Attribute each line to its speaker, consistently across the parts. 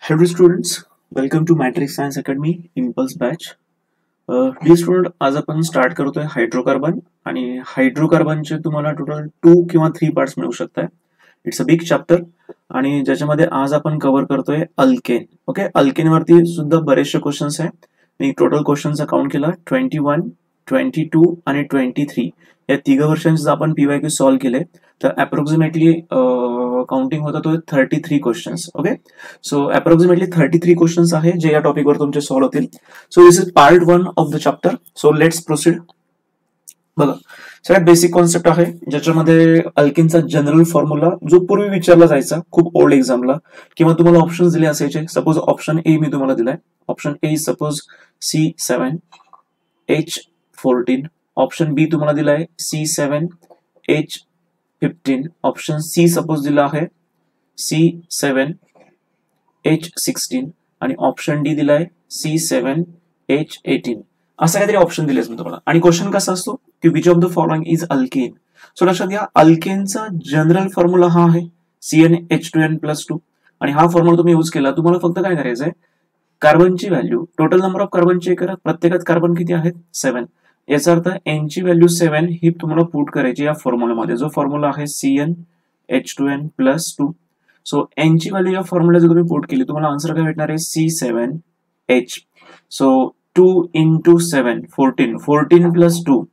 Speaker 1: Hello students, welcome to Matrix Science Academy Impulse Batch. Dear student, आज आपण start करतोय hydrocarbon आणि हायड्रोकार्बनचे तुम्हाला टोटल 2 किंवा 3 पार्ट्स मिळू शकतात. इट्स अ बिग चॅप्टर आणि ज्याच्यामध्ये आज आपण कव्हर करतोय अल्केन. ओके, अल्केन वरती सुद्धा बरेचसे क्वेश्चन्स आहेत. मी टोटल क्वेश्चनचा काउंट केला 21, 22 आणि 23 या तिघ वर्षांचे आपण पीवायक्यू सॉल्व्ह केले तर अप्रॉक्सिमेटली काउंटिंग होता तो 33 questions. Okay, so approximately 33 questions आहे जे या टॉपिकवर तुमचे सॉल्व्ह होतील. So this is part 1 of the chapter. So let's proceed. बघा, सगळ्यात बेसिक कॉन्सेप्ट आहे ज्याच्यामध्ये अल्केनचा जनरल फॉर्म्युला जो पूर्वी विचारला जायचा खूप ओल्ड एक्झामला किंवा तुम्हाला ऑप्शन दिले असायचे. सपोज ऑप्शन ए मी तुम्हाला दिलाय. Option A suppose C7H14. Option B तुम्हाला दिलाय C7H15. ऑप्शन सी सपोज दिला आहे C7H16 आणि ऑप्शन डी दिलाय C7H18. असं काहीतरी ऑप्शन दिलेस मी तुम्हाला. आणि क्वेश्चन कसा असतो की which of the following is alkane. So लक्षात घ्या, अल्केनचा जनरल फॉर्म्युला हा आहे CnH2n+2 आणि हा फॉर्म्युला तुम्ही यूज केला. तुम्हाला फक्त काय करायचंय, कार्बनची value, total number of carbon check करा. प्रत्येकात कार्बन किती आहेत? 7. याचा अर्थ n ची व्हॅल्यू 7 ही तुम्हाला पुट करायची या फॉर्म्युलामध्ये, जो फॉर्म्युला आहे CnH2n+2. सो n ची व्हॅल्यू या फॉर्म्युला जर तुम्ही पुट केली तुम्हाला आन्सर काय भेटणार आहे? C7H. So 2 into 7, 14. 14 plus 2,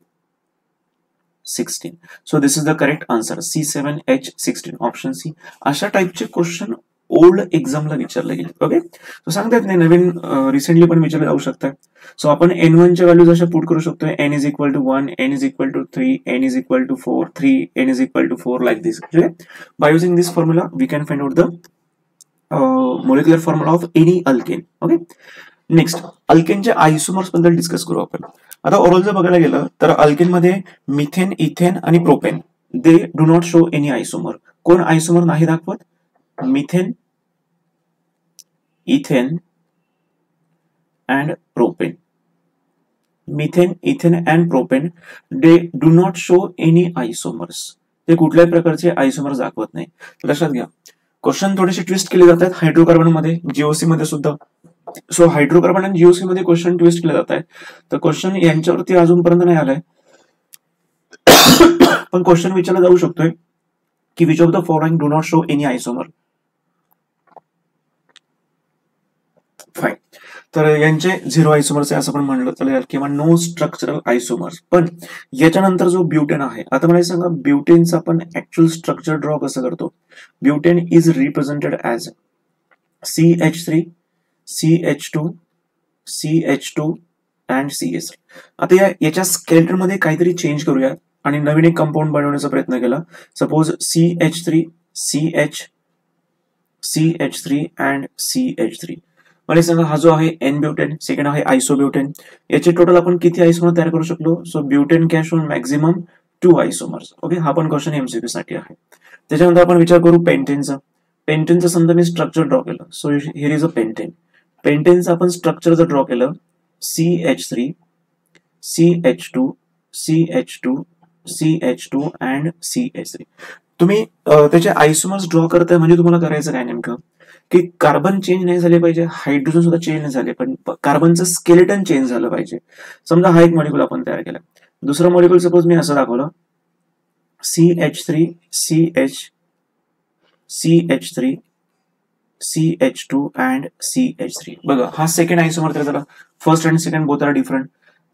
Speaker 1: 16. So this is the correct answer. C7H16. Option C. अशा टाइपचे क्वेश्चन ओल्ड एक्झामला विचारले गेले. ओके, सो सांगतात नाही, नवीन रिसेंटली पण विचारले जाऊ शकतात. सो आपण n1 च्या व्हॅल्यूज अशा पुट करू शकतो. n is equal to 1, n is equal to 3, n is equal to 4, 3, n is equal to 4, like this. Okay? By using this formula, we can find out the molecular formula of any alkane. Okay? Next, अल्केनच्या isomers बद्दल discuss करू आपण. आता overall जर बघायला गेलं तर alkane मध्ये मिथेन, इथेन आणि propane they do not show any isomer. कोण आयसोमर नाही दाखवत? Methane, ethane and propane. Methane, ethane and propane they do not show any isomers. ते कुठल्याही प्रकारचे आयसोमर्स दाखवत नाही. लक्षात घ्या, क्वेश्चन थोडेसे ट्विस्ट केले जातात हायड्रोकार्बन मध्ये, जीओसी मध्ये सुद्धा. सो हायड्रोकार्बन आणि जीओसी मध्ये क्वेश्चन ट्विस्ट केले जात आहे. तर क्वेश्चन यांच्यावरती अजूनपर्यंत नाही आलाय, पण क्वेश्चन विचारला जाऊ शकतोय की which of the following do not show any isomer. Fine. तर यांचे 0 आयसोमर्स आहे असं पण म्हणलं चालेल किंवा नो स्ट्रक्चरल आयसोमर्स. पण याच्यानंतर जो ब्युटेन आहे, आता मला सांगा ब्युटेनचा आपण ऍक्च्युअल स्ट्रक्चर ड्रॉ कसं करतो. Butane is represented as CH3, CH2, CH2 and CH3. आता याच्या स्केलेटन मध्ये काहीतरी चेंज करूया आणि नवीन एक कंपाऊंड बनवण्याचा प्रयत्न केला. Suppose CH3, CH, CH3 and CH3. मला सांगा, हा जो आहे N ब्युटेन, सेकंड आहे आयसोब्युटेन, याचे टोटल आपण किती आयसोमर तयार करू शकलो? So butane can show maximum 2 आयसोमर्स. Okay, हा पण क्वेश्चन MCQ साठी आहे. त्याच्यानंतर आपण विचार करू पेंटेनचा. पेंटेनचा समजा मी स्ट्रक्चर ड्रॉ केलं. So here is a pentane. पेंटेनचं आपण स्ट्रक्चर जर ड्रॉ केलं CH3, CH2, CH2, CH2 and CH3. तुम्ही त्याचे आयसोमर्स ड्रॉ करताय म्हणजे तुम्हाला करायचं काय नेमकं की कार्बन चेंज नाही झाले पाहिजे, हायड्रोजन सुद्धा चेंज नाही झाले, पण कार्बनचं स्केलेटन चेंज झालं पाहिजे. समजा हा एक मॉलिक्यूल आपण तयार केला. दुसरा मॉलिक्यूल सपोज मी असं दाखवलं CH3, CH, CH3, CH2 and CH3. बघा, हा सेकंड आयसोमर तयार झाला. First and second both are different.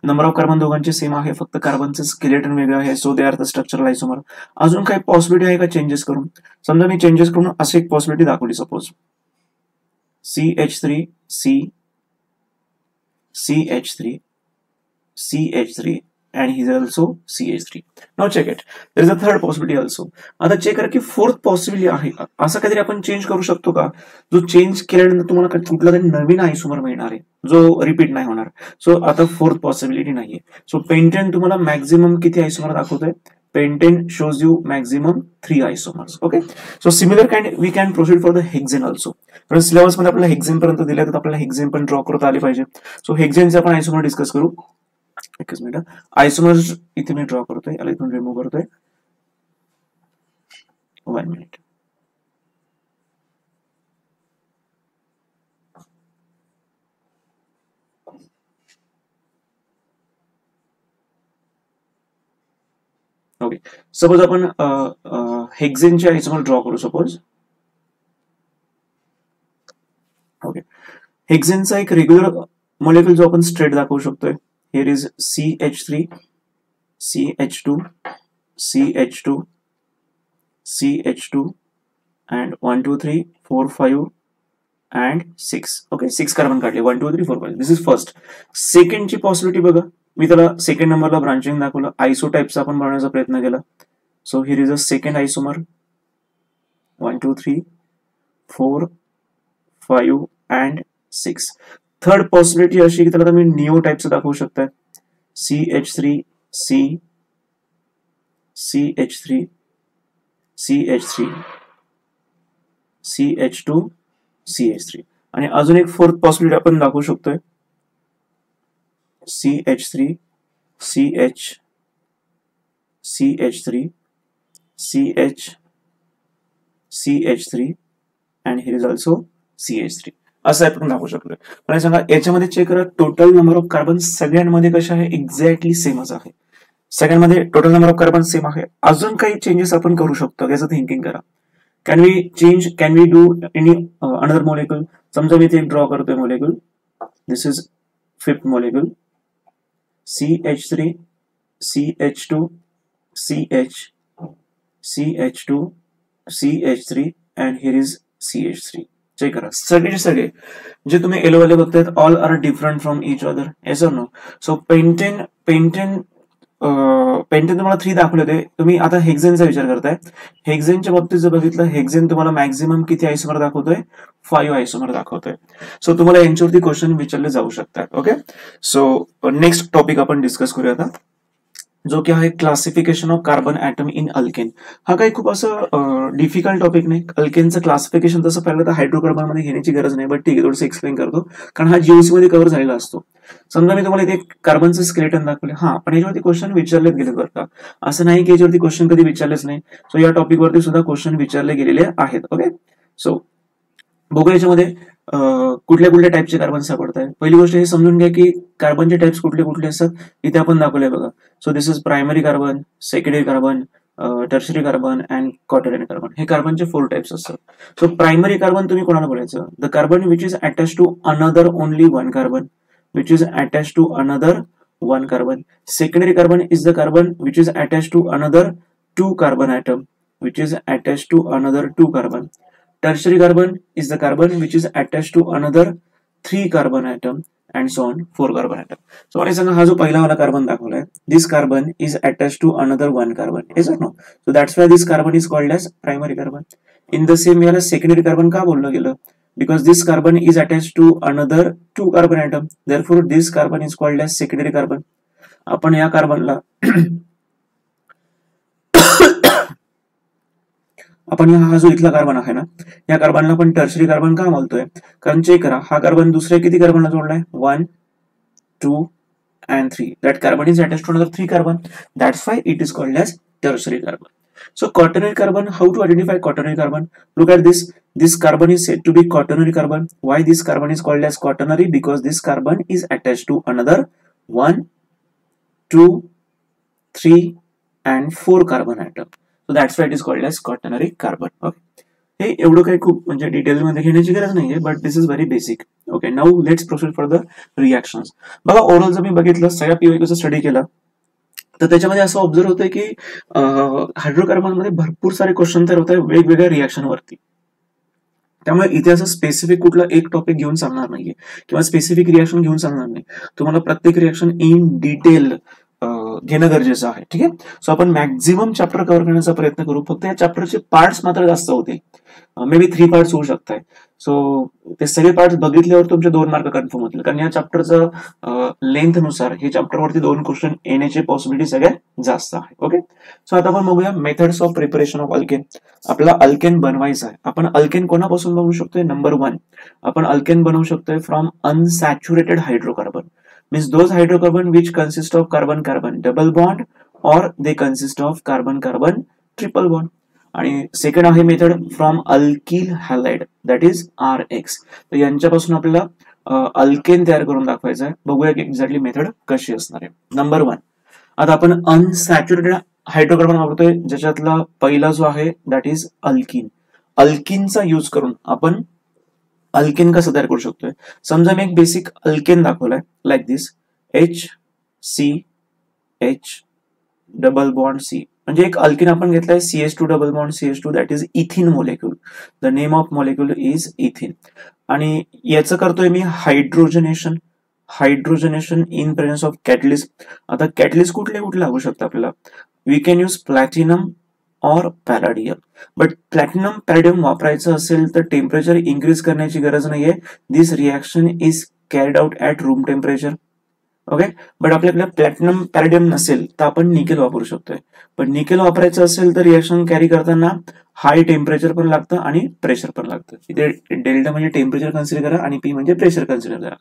Speaker 1: Number of carbon दोघांचे सेम आहे, फक्त कार्बनचं स्केलेटन वेगळं आहे. So they are the structural isomer. अजून काही पॉसिबिलिटी आहे का चेंजेस करून? समजा मी चेंजेस करून अशी एक पॉसिबिलिटी दाखवली. Suppose CH3, C, CH3, CH3 and he is also CH3. Now check it. There is a third possibility also. आता चेक करा की फोर्थ पॉसिबिलिटी आहे का, असं काहीतरी आपण चेंज करू शकतो का, जो चेंज केल्यानंतर तुम्हाला कुठला तरी नवीन आयसोमर मिळणार आहे जो रिपीट नाही होणार. सो आता फोर्थ पॉसिबिलिटी नाहीये. सो पेंटेन तुम्हाला मॅक्झिमम किती आयसोमर दाखवतोय? Pentane shows you maximum 3 isomers. Okay, so similar kind we can proceed for the hexane also. कारण सिलेबस मध्ये आपल्याला हेक्झेन पर्यंत दिले तर आपल्याला हेक्झेन पण ड्रॉ करता आले पाहिजे. सो हेक्झेनचे आपण आयसोमर डिस्कस करू. एकच मिनिट. आयसोमर इथे मी ड्रॉ करतोय, याला इथून रिमूव्ह करतोय. 1 मिनिट. ओके, सपोज आपण हेक्झेनचे आयसोमर ड्रॉ करू. सपोज ओके, हेक्झेनचा एक रेग्युलर मॉलिक्यूल जो आपण स्ट्रेट दाखवू शकतोय. Here is CH3, CH2, CH2, CH2 and 1 2 3 4 5 and 6. Okay, 6 carbon काढले. 1 2 3 4 5. दिस इज फर्स्ट. सेकंडची पॉसिबिलिटी बघा, मी त्याला सेकंड नंबरला ब्रांचिंग दाखवलं. आयसोटाईप्स आपण बनवण्याचा प्रयत्न केला. So here is a second isomer. 1 2 3 4 5 and 6. Third possibility अशी की त्याला मी निओ टाईपचं दाखवू शकताय. CH3, C, CH3, CH3, CH2, CH3. आणि अजून एक फोर्थ पॉसिबिलिटी आपण दाखवू शकतोय. CH3, CH, CH3, CH, CH3 and here is also CH3. असं आपण दाखवू शकतोय. मला सांगा, याच्यामध्ये चेक करा, टोटल नंबर ऑफ कार्बन सगळ्यांमध्ये कशा आहे, एक्झॅक्टली सेमच आहे. सगळ्यांमध्ये total number of carbon same आहे. अजून काही चेंजेस आपण करू शकतो याचं थिंकिंग करा. Can we do any another molecule. समजा मी इथे एक ड्रॉ करतोय molecule. This is fifth molecule. CH3, CH2, CH, CH2, CH3 and here is CH3. Check करा, सगळे जे तुम्ही येलो वाले बघतायत all are different from each other. Yes or no. So pentane तुम्हाला 3 दाखवले होते. तुम्ही आता हेक्झेनचा विचार करताय. हेक्झेनच्या बाबतीत जर बघितलं, हेक्झेन तुम्हाला मॅक्झिमम किती आयसोमर दाखवतोय, 5 आयसोमर दाखवतोय. सो तुम्हाला यांच्यावरती क्वेश्चन विचारले जाऊ शकतात. ओके, सो नेक्स्ट टॉपिक आपण डिस्कस करूया आता, जो की आहे classification of carbon atom in alkane. हा काही खूप असं डिफिकल्ट टॉपिक नाही. अल्केनचं क्लासिफिकेशन तसं पाहिलं तर हायड्रोकार्बन मध्ये घेण्याची गरज नाही, बट ठीक आहे, थोडंसं एक्सप्लेन करतो, कारण हा जीओसी मध्ये कव्हर झालेला असतो. समजा मी तुम्हाला इथे कार्बनचं स्केलेटन दाखवले. हा, पण याच्यावरती क्वेश्चन विचारलेच गेले बरं का, असं नाही की याच्यावरती क्वेश्चन कधी विचारलेच नाही. सो या टॉपिकवरती सुद्धा क्वेश्चन विचारले गेलेले आहेत. ओके, सो बघू याच्यामध्ये कुठल्या टाईपचे कार्बन सापडतात. पहिली गोष्ट हे समजून घ्या की कार्बनचे टाइप्स कुठले असतात. इथे आपण दाखवले बघा. So this is primary carbon, secondary carbon, tertiary carbon and quaternary carbon. हे कार्बनचे 4 टाइप्स असतात. सो प्रायमरी कार्बन तुम्ही कोणाला बोलायचं, the carbon which is attach to another only one carbon, which is attach to another one carbon. Secondary carbon is the carbon which is attached to another 2 carbon atom, which is attached to another 2 carbon. Tertiary carbon is the carbon which is attached to another 3 carbon atom and so on 4 carbon atom. So what is हा जो पहिला वाला carbon दाखवलाय, this carbon is attached to another 1 carbon, is it no? So that's why this carbon is called as primary carbon. In the same way secondary carbon का बोललं गेलं, because this carbon is attached to another 2 carbon atom, therefore this carbon is called as secondary carbon. आपण या कार्बनला आपण हा जो इथला carbon आहे ना, या कार्बनला आपण टर्शरी कार्बन का बोलतोय, कारण चेक करा, हा कार्बन दुसऱ्या किती कार्बनला जोडलाय, 1 2 and 3. that carbon is attached to another 3 carbon, that's why it is called as tertiary carbon. So quaternary carbon, how to identify quaternary carbon? Look at this carbon is said to be quaternary carbon. Why this carbon is called as quaternary? Because this carbon is attached to another 1 2 3 and 4 carbon atom. So that's why it is called as quaternary carbon. Okay, हे एवढं काही खूप म्हणजे detail मध्ये घेण्याची गरज नाहीये, but this is very basic. Okay, now let's proceed for the reactions. बघा, ओव्हरऑल जर मी बघितलं, सगळ्या पीओकेचा स्टडी केला, तर त्याच्यामध्ये असं ऑब्झर्व होतंय की हायड्रोकार्बन मध्ये भरपूर सारे क्वेश्चन तयार होत आहे वेगवेगळ्या रिएक्शन वरती. त्यामुळे इथे असं स्पेसिफिक कुठला एक टॉपिक घेऊन चालणार नाहीये किंवा स्पेसिफिक रिएक्शन घेऊन चालणार नाही. तुम्हाला प्रत्येक रिएक्शन इन डिटेल घेणं गरजेचं आहे. ठीक आहे, सो आपण मॅक्झिमम चॅप्टर कव्हर करण्याचा प्रयत्न करू. फक्त या चॅप्टरचे पार्ट्स मात्र जास्त होतील, मे बी 3 पार्ट्स होऊ शकतात. सो ते सगळे पार्ट्स बघितल्यावर तुमचे 2 मार्क कन्फर्म होतील, कारण या चॅप्टरचं लेंथ नुसार हे चॅप्टरवरती 2 क्वेश्चन येण्याची पॉसिबिलिटी सगळ्यात जास्त आहे. ओके, सो आता आपण बघूया methods of preparation of alkane. आपला अल्केन बनवायचा आहे. आपण अल्केन कोणापासून बनवू शकतोय, नंबर 1 आपण अल्केन बनवू शकतोय from unsaturated hydrocarbon. means those hydrocarbon which consist of carbon carbon double bond or they consist of carbon carbon triple bond. आणि सेकंड आहे method from alkyl halide, that is RX. तर यांच्यापासून आपल्याला alkane तयार करून दाखवायचं आहे. बघूया की एक्झॅक्टली मेथड कशी असणार आहे. नंबर 1, आता आपण अनसॅच्युरेटेड हायड्रोकार्बन वापरतोय ज्याच्यातला पहिला जो आहे दॅट इज अल्किन. अल्किनचा यूज करून आपण अल्केन कसं तयार करू शकतोय. समजा मी एक बेसिक अल्केन दाखवलाय लाईक दिस, HCH डबल बॉन्ड C, म्हणजे एक अल्केन आपण घेतलाय CH2 double bond CH2 that is इथिन molecule. The name of molecule is इथिन. आणि याचं करतोय मी हायड्रोजनेशन इन प्रेझेन्स ऑफ कॅटलिस्ट. आता कॅटलिस्ट कुठले लागू शकतं आपल्याला. वी कॅन यूज प्लॅटिनम और पॅलाडियम. बट प्लॅटिनम पॅलाडियम वापरायचं असेल तर टेम्परेचर इन्क्रीज करण्याची गरज नाहीये. This reaction is carried out at room temperature. Okay. But आपल्याकडे प्लॅटिनम पॅलाडियम नसेल तर आपण निकेल वापरू शकतोय. पण निकेल वापरायचं असेल तर रिएक्शन कॅरी करताना हाय टेम्परेचर पण लागतं आणि प्रेशर पण लागतं. इथे डेल्टा म्हणजे टेम्परेचर कन्सिडर करा आणि पी म्हणजे प्रेशर कन्सिडर करा.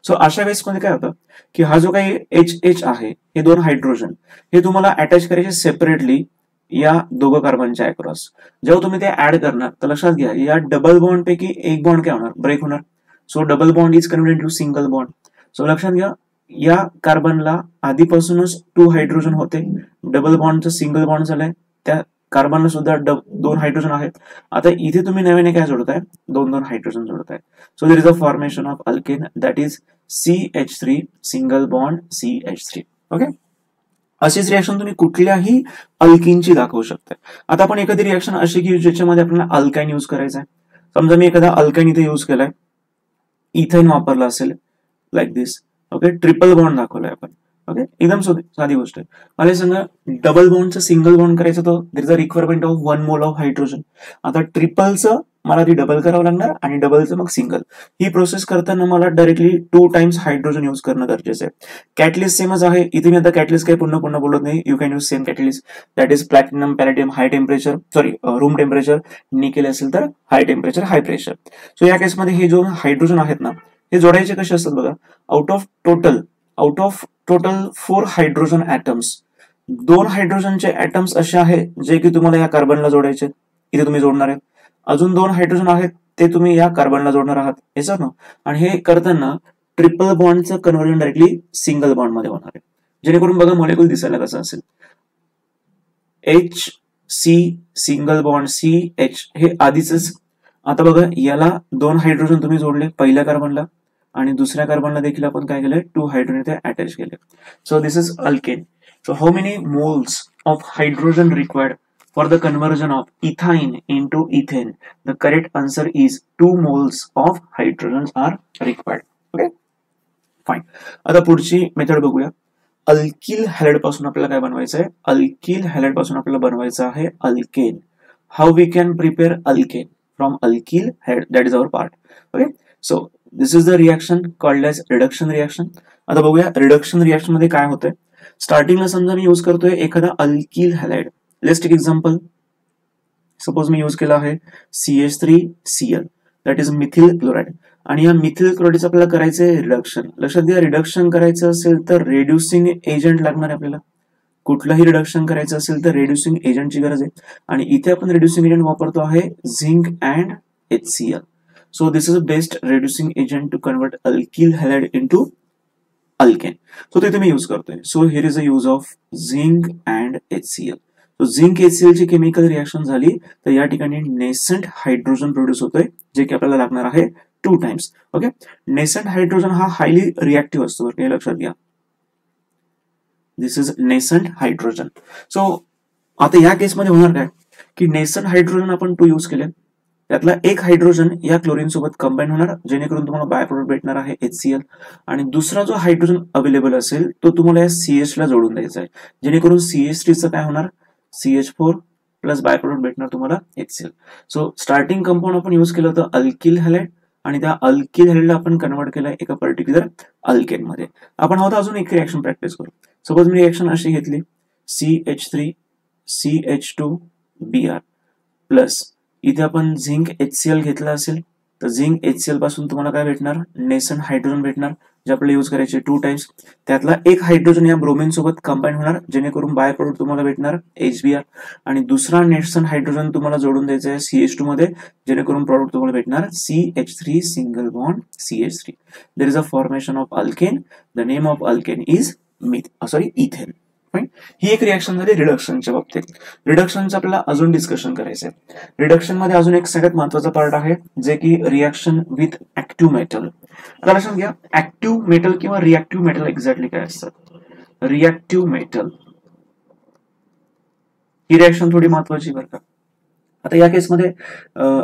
Speaker 1: सो अशा वेळेसमध्ये काय होतं की हा जो काही HH आहे, हे दोन हायड्रोजन हे तुम्हाला अटॅच करायचे सेपरेटली या दोघं कार्बनच्या अक्रॉस. जेव्हा तुम्ही ते ऍड करणार तर लक्षात घ्या या डबल बॉन्ड पैकी एक बॉन्ड काय होणार, ब्रेक होणार. So double bond is converted to single bond. So लक्षात घ्या या कार्बनला आधीपासूनच 2 हायड्रोजन होते, डबल बॉन्डचं सिंगल बॉन्ड झालंय, त्या कार्बनला सुद्धा 2 हायड्रोजन आहेत. आता इथे तुम्ही नव्याने काय जोडताय, 2 हायड्रोजन जोडताय. So there is a formation of alkane that is CH3 single bond CH3. Okay. अशीच रिएक्शन तुम्ही कुठल्याही अल्किनची दाखवू शकता. आता आपण एखादी रिएक्शन अशी की ज्याच्यामध्ये आपल्याला अल्काइन यूज करायचा आहे. समजा मी एखादा अल्काइन इथे यूज केलाय, इथेन वापरला असेल लाईक दिस. ओके. ट्रिपल बॉन्ड दाखवलाय आपण. ओके. एकदम साधी गोष्ट आहे. मला सांगा डबल बॉन्डचं सिंगल बॉन्ड करायचं तर देर is a requirement of 1 mole of hydrogen. आता ट्रिपलचं मला ती डबल करावं लागणार आणि डबलचं मग सिंगल. ही प्रोसेस करताना मला डायरेक्टली 2 टाइम्स हायड्रोजन यूज करणं गरजेचं आहे. कॅटलिस्ट सेमच आहे. इथे मी आता कॅटलिस्ट काही पुन्हा बोलत नाही. You can use same catalyst that is platinum palladium high temperature, room temperature. Nickel असेल तर high temperature high pressure. So या केसमध्ये हे जो हायड्रोजन आहेत ना हे जोडायचे कसे असतात बघा. Out of total 4 hydrogen atoms 2 हायड्रोजनचे ऍटम्स असे आहेत जे की तुम्हाला या कार्बनला जोडायचे, इथे तुम्ही जोडणार आहेत. अजून 2 हायड्रोजन आहेत ते तुम्ही या कार्बनला जोडणार आहात. याचं ना. आणि हे करताना ट्रिपल बॉन्डचं कन्व्हर्जन डायरेक्टली सिंगल बॉन्ड मध्ये होणार आहे. जेणेकरून बघा मॉलिक्यूल दिसायला कसं असेल. HC सिंगल बॉन्ड CH हे आधीच. आता बघा याला 2 हायड्रोजन तुम्ही जोडले पहिल्या कार्बनला आणि दुसऱ्या कार्बनला देखील आपण काय केलंय 2 हायड्रोजन इथे अटॅच केले. So this is alkane. So how many moles of hydrogen required for the conversion of ethine into ethane? The correct answer is 2 moles of hydrogens are required. Okay, fine. आता पुढची method बघूया. Alkyl halide पासून आपल्याला काय बनवायचं आहे, alkyl halide पासून आपल्याला बनवायचं आहे alkane. How we can prepare alkane from alkyl halide, that is our part. Okay. So this is the reaction called as reduction reaction. आता बघूया रिडक्शन रिएक्शन मध्ये काय होतंय. स्टार्टिंगला समजा मी यूज करतोय एखादा alkyl halide. Let's take example. Suppose मी यूज केला आहे CH3Cl that is methyl chloride. आणि या मिथिल क्लोराइडचं आपल्याला करायचंय रिडक्शन. लक्षात घ्या रिडक्शन करायचं असेल तर रेड्युसिंग एजंट लागणार आहे आपल्याला. कुठलंही रिडक्शन करायचं असेल तर रेड्युसिंग एजंटची गरज आहे. आणि इथे आपण रेड्युसिंग एजंट वापरतो आहे zinc and HCl. So this is best reducing agent to convert alkyl halide into alkane. So ते तुम्ही यूज करतोय. So here is a use of zinc and HCl. Zinc HCl ची केमिकल रिएक्शन झाली तर या ठिकाणी नेसेंट हायड्रोजन प्रोड्यूस होतोय जे की आपल्याला लागणार आहे 2 टाइम्स. ओके. नेसेंट हायड्रोजन हा हायली रिएक्टिव्ह असतो, हे लक्षात घ्या. दिस इज नेसेंट हायड्रोजन. सो आता या केसमध्ये होणार काय की नेसेंट हायड्रोजन आपण 2 यूज केले, त्यातला एक हायड्रोजन या क्लोरीन सोबत कंबाईन होणार जेणेकरून तुम्हाला बाय प्रोडक्ट भेटणार आहे HCl. आणि दुसरा जो हायड्रोजन अवेलेबल असेल तो तुम्हाला या CH ला जोडून द्यायचा आहे जेणेकरून CH3चं काय होणार CH4 प्लस बाय प्रोडक्ट भेटणार तुम्हाला HCl. सो स्टार्टिंग कंपाऊंड आपण यूज केलं होतं अल्किल हॅलाइड आणि त्या अल्किल हॅलाइडला आपण कन्वर्ट केलं एका पर्टिक्युलर अल्केन मध्ये. आपण हवं अजून एक रिएक्शन प्रॅक्टिस करू. सपोज मी रिएक्शन अशी घेतली CH3 CH2Br प्लस इथे आपण झिंक HCl घेतला असेल तर झिंक HCl पासून तुम्हाला काय भेटणार नेसेंट हायड्रोजन भेटणार जे आपल्याला यूज करायचे 2 टाइम्स. त्यातला एक हायड्रोजन या ब्रोमिन सोबत कंबाईन होणार जेणेकरून बाय प्रोडक्ट तुम्हाला भेटणार HBr. आणि दुसरा नेसेंट हायड्रोजन तुम्हाला जोडून द्यायचा आहे CH2 मध्ये जेणेकरून प्रोडक्ट तुम्हाला भेटणार CH3 single bond CH3. There is a formation of alkane. The name of alkane is ethane. Fine. ही एक रिॲक्शन झाली रिडक्शनच्या बाबतीत. रिडक्शनचं आपल्याला अजून डिस्कशन करायचंय. रिडक्शन मध्ये अजून एक सगळ्यात महत्वाचा पार्ट आहे जे की रिॲक्शन विथ ऍक्टिव्ह मेटल. आता लक्षात घ्या, ऍक्टिव्ह मेटल किंवा रिॲक्टिव्ह मेटल एक्झॅक्टली काय असतात. रिॲक्टिव्ह मेटल ही रिॲक्शन थोडी महत्वाची बरं का. आता या केसमध्ये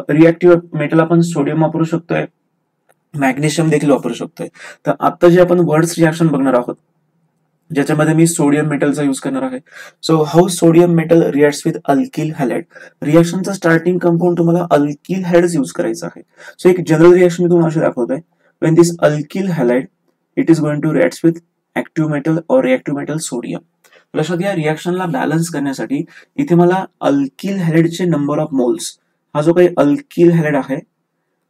Speaker 1: रिॲक्टिव्ह मेटल आपण सोडियम वापरू शकतोय, मॅग्नेशियम देखील वापरू शकतोय. तर आता जे आपण वर्ड्स रिॲक्शन बघणार आहोत ज्याच्यामध्ये मी सोडियम मेटलचा यूज करणार आहे. So how sodium metal reacts with alkyl halide. रिॲक्शनचा स्टार्टिंग कंपाऊंड तुम्हाला अल्किल हॅलाइड यूज करायचा आहे. सो एक जनरल रिॲक्शन मी तुम्हाला अशी दाखवतोय. When this alkyl halide it is going to react with active metal और रिॲक्टिव्ह मेटल सोडियम. लक्षात घ्या, रिॲक्शनला बॅलन्स करण्यासाठी इथे मला अल्किल हॅलाइडचे नंबर ऑफ मोल्स, हा जो काही अल्किल हॅलाइड आहे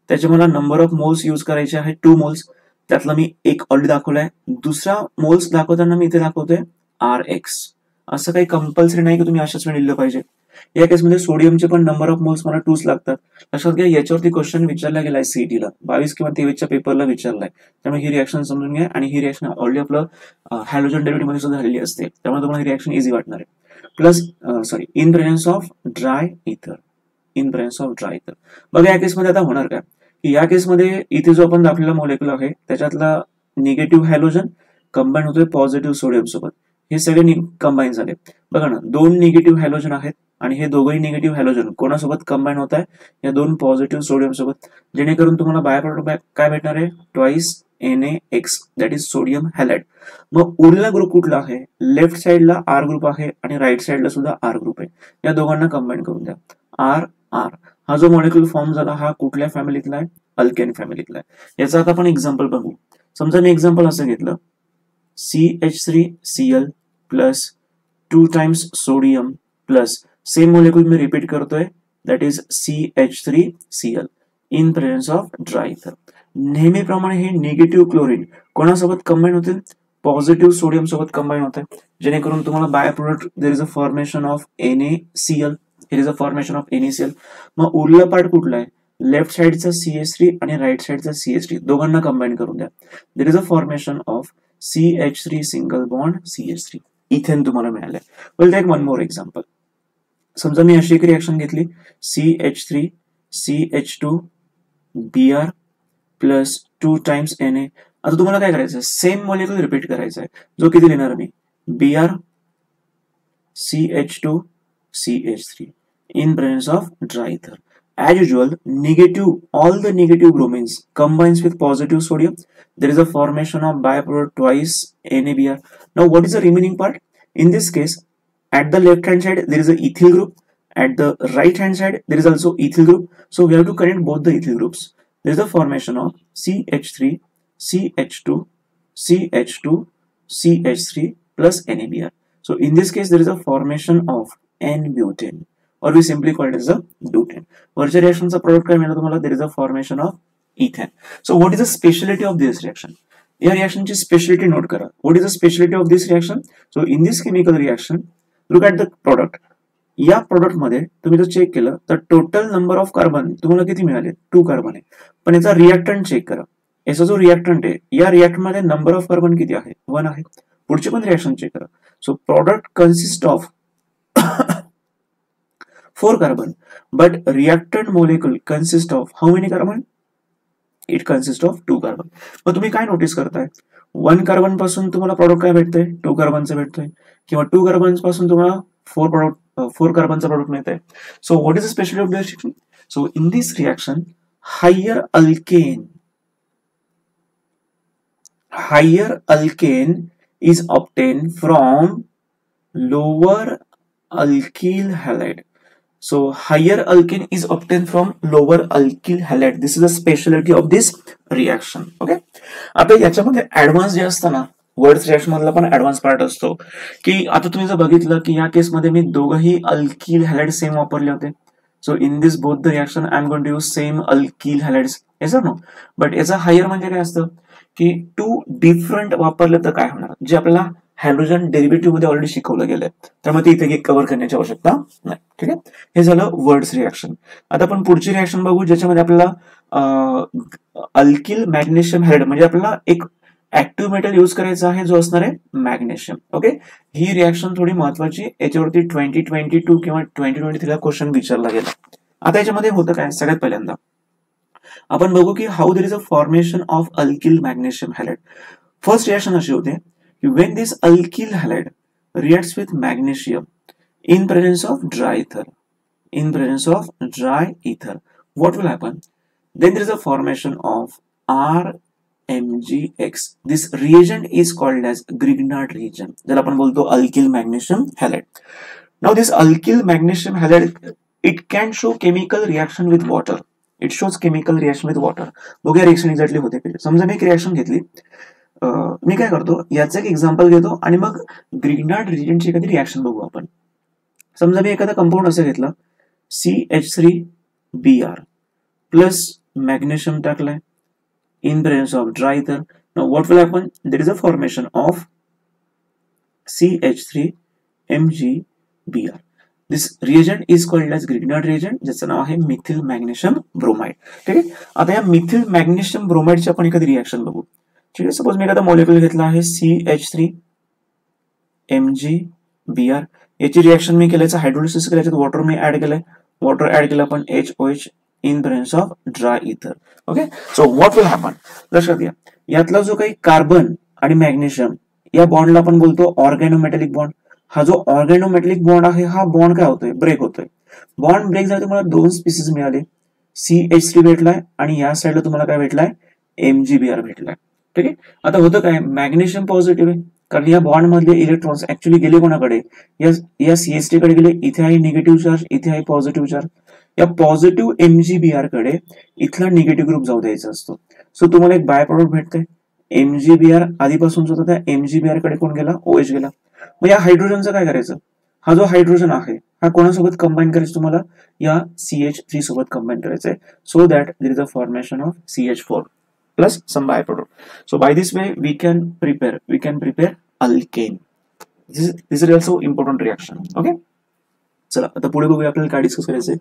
Speaker 1: त्याचे मला नंबर ऑफ मोल्स यूज करायचे आहे 2 मोल्स. त्यातला मी एक ऑलरेडी दाखवलाय. दुसरा मोल्स दाखवताना मी इथे दाखवतोय RX. असं काही कंपल्सरी नाही की तुम्ही अशाच वेळी लिहिलं पाहिजे. या केसमध्ये सोडियमचे पण नंबर ऑफ मोल्स मला 2 लागतात. लक्षात घ्या, याच्यावरती क्वेश्चन विचारला गेलाय सीईटीला 22 किंवा 23च्या पेपरला विचारलाय. त्यामुळे ही रिॲक्शन समजून घ्या. आणि ही रिॲक्शन ऑलरेडी आपलं हॅलोजन डेरिव्हेटिव्ह मध्ये सुद्धा झालेली असते, त्यामुळे तुम्हाला ही रिॲक्शन इझी वाटणार आहे. Plus in presence of dry इथर. इन प्रेझेन्स ऑफ ड्राय इथर. बघा या केसमध्ये आता होणार काय की या केसमध्ये इथे जो आपण दाखवलेला मॉलिक्युल आहे त्याच्यातला निगेटिव्ह हॅलोजन कंबाईन होतोय पॉझिटिव्ह सोडियम सोबत. हे सगळे कंबाईन झाले. बघा ना, 2 निगेटिव्ह हॅलोजन आहेत आणि हे दोघंही निगेटिव्ह हॅलोजन कोणासोबत कंबाईन होत आहे, या 2 पॉझिटिव्ह सोडियम सोबत. जेणेकरून तुम्हाला बाय प्रोडक्ट काय भेटणार आहे, twice NaX that is sodium halide. मग उरलेला ग्रुप कुठला आहे, लेफ्ट साइडला R ग्रुप आहे आणि राईट साइडला सुद्धा R ग्रुप आहे. या दोघांना कंबाईन करून द्या. R. हा जो मॉलिक्युल फॉर्म झाला हा कुठल्या फॅमिलीतला आहे, अल्केन फॅमिलीतला आहे. याचा आता आपण एक्झाम्पल बघू. समजा मी एक्झाम्पल असं घेतलं, CH3Cl plus 2 times sodium plus same molecule मी रिपीट करतोय that is CH3Cl in presence of dry ether. नेहमीप्रमाणे हे निगेटिव्ह क्लोरीन कोणासोबत कंबाईन होतील, पॉझिटिव्ह सोडियम सोबत कंबाईन होत आहे. जेणेकरून तुम्हाला byproduct there is a formation of NaCl. Here is a formation of NaCl. मग उरला पार्ट कुठला आहे, लेफ्ट साइडचा CH3 आणि राईट साइडचा CH3 दोघांना कंबाईन करून द्या. There is a formation of CH3 single bond CH3. Ethane तुम्हाला मिळालंय. Will take one more example. समजा मी अशी एक रिॲक्शन घेतली, CH3 CH2 Br plus 2 times Na. आता तुम्हाला काय करायचं, सेम मॉलिक्युल रिपीट करायचा आहे. जो किती लिहिणार मी, Br CH2 CH3 in presence of dry ether. As usual, all the negative bromines combines with positive sodium. There is a formation of byproduct twice NaBr. Now, what is the remaining part? In this case, at the left hand side there is a ethyl group. At the right hand side there is also ethyl group. So we have to connect both the ethyl groups. There is a formation of CH3 CH2 CH2 CH3 plus NaBr. So in this case there is a formation of N-butane, or we simply call it as a butane. वरच्या रिएक्शनचा product काय मिळाला तुम्हाला, there is a formation of ethane. So what is the speciality of this reaction. या रिएक्शनची speciality note करा. What is the speciality of this reaction. So in this chemical reaction look at the product. या product मध्ये तुम्ही जर check केलं तर total number of carbon तुम्हाला किती मिळाले, 2 कार्बन आहे. पण याचा रिएक्टंट चेक करा. याचा जो रिएक्टंट आहे या रिएक्ट मध्ये नंबर ऑफ कार्बन किती आहे, 1 आहे. पुढचे पण रिएक्शन चेक करा. So product consist of 4 carbon, but reactant molecule consists of how many carbon? It consists of 2 carbon. मग तुम्ही काय नोटीस करताय, 1 कार्बन पासून तुम्हाला प्रोडक्ट काय भेटतंय, 2 कार्बनचं भेटतोय, किंवा 2 कार्बन पासून तुम्हाला 4 कार्बनचा प्रोडक्ट मिळतंय. So what is the speciality of this reaction. So in this reaction higher alkane is obtained from lower alkyl halide. So higher alkane is obtained from lower alkyl halide. This is the specialty of this reaction. Okay. आता याच्यामध्ये advance जे असतं ना, words reaction मधला पण advance part असतो, की आता तुम्ही जर बघितलं की या केसमध्ये मी दोघंही अल्किल हॅलाइड सेम वापरले होते. So in this both the reaction I am going to use same alkyl halides. Yes no. But याचा हायर म्हणजे काय असतं की 2 डिफरंट वापरले तर काय होणार, जे आपल्याला हायड्रोजन डेरिव्हेटिव्ह मध्ये ऑलरेडी शिकवलं गेलंय, त्यामुळे ते इथे कव्हर करण्याची आवश्यकता नाही. ठीक आहे. हे झालं वर्ड्स रिएक्शन. आता आपण पुढची रिएक्शन बघू ज्याच्यामध्ये आपल्याला अल्किल मॅग्नेशियम हॅलाइड म्हणजे आपल्याला एक ऍक्टिव्ह मेटल यूज करायचा आहे जो असणार आहे मॅग्नेशियम. ओके, ही रिॲक्शन थोडी महत्वाची, याच्यावरती 2022 किंवा 2023 क्वेश्चन विचारला गेला. आता याच्यामध्ये होतं काय, सगळ्यात पहिल्यांदा आपण बघू की how there is a formation of alkyl magnesium halide. First reaction अशी होते की when this alkyl halide reacts with magnesium in presence of dry ether, what will happen? Then there is a formation of RMgX. This reagent is called as Grignard reagent, ज्याला आपण बोलतो alkyl magnesium halide. Now this alkyl magnesium halide, it can show chemical reaction with water. It shows chemical reaction with water. बघूया reaction exactly होते का. समजा मी एक reaction घेतली, मी काय करतो, याचं एक एक्झाम्पल घेतो आणि मग ग्रिग्नार्ड रिएजंटची एखादी रिएक्शन बघू आपण. समजा मी एखादा कंपाऊंड असं घेतलं, CH3Br प्लस मॅग्नेशियम टाकलाय in presence of dry ether. Now what will happen? There is a formation of CH3MgBr. This reagent is called as Grignard reagent, ज्याचं नाव आहे मिथिल मॅग्नेशियम ब्रोमाइड. ठीक आहे, आता या मिथिल मॅग्नेशियम ब्रोमाइडची आपण एखादी रिएक्शन बघू. ठीक आहे, सपोज मी एखादा मॉलिक्यूल घेतला आहे CH3MgBr. याची रिएक्शन मी केल्याचं हायड्रोलिसिस केल्याच्यात वॉटर मी ऍड केलंय, वॉटर ऍड केलं आपण HOH in presence of dry ether. Okay, so what will happen, लक्षात घ्या, यातला जो काही कार्बन आणि मॅग्नेशियम या बॉन्डला आपण बोलतो ऑर्गॅनोमेटॅलिक बॉन्ड. हा जो ऑर्गॅनोमेटॅलिक बॉन्ड आहे, हा बॉन्ड काय होतोय, ब्रेक होतोय. बॉन्ड ब्रेक झाला, तुम्हाला दोन स्पीसीज मिळाले, CH3 भेटलाय आणि या साईडला तुम्हाला काय भेटलाय, MgBr भेटलाय. ठीक आहे, आता होतं काय, मॅग्नेशियम पॉझिटिव्ह आहे, कारण या बॉन्ड मधले इलेक्ट्रॉन्स ऍक्च्युली गेले कोणाकडे, या CH3 कडे गेले. इथे आहे निगेटिव्ह चार्ज, इथे आहे पॉझिटिव्ह चार्ज. या पॉझिटिव्ह MgBr कडे इथला निगेटिव्ह ग्रुप जाऊ द्यायचा असतो. सो तुम्हाला एक बाय प्रॉडक्ट भेटते, MgBr आधीपासून होता त्या MgBr कडे कोण गेला, OH गेला. मग या हायड्रोजनचं काय करायचं, हा जो हायड्रोजन आहे हा कोणासोबत कंबाईन करायचं, तुम्हाला या CH3 सोबत कंबाईन करायचंय, so that there is a formation of CH4 plus some byproduct. So by this way we can prepare alkane. This is also important reaction. Okay, चला आता पुढे बघूया आपल्याला काय डिस्कस करायचंय.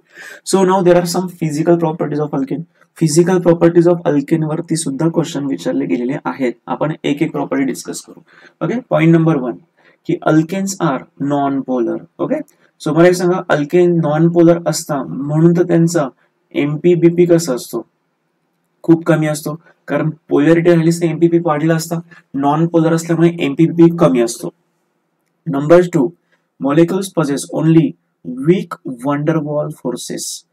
Speaker 1: So now there are some physical properties of alkane. Physical properties of alkane वरती सुद्धा question विचारले गेलेले आहेत. आपण एक एक प्रॉपर्टी डिस्कस करू. ओके, पॉइंट नंबर 1 की alkanes are non polar. Okay, so मला एक सांगा, अल्केन नॉन पोलर असता म्हणून तर त्यांचा MPBP कसा असतो, खूप कमी असतो, कारण पोलॅरिटी राहिलीच तर MPBP वाढलेला असता. नॉन पोलर असल्यामुळे MPBP कमी असतो. Number 2, molecules possess only weak van der Waals forces.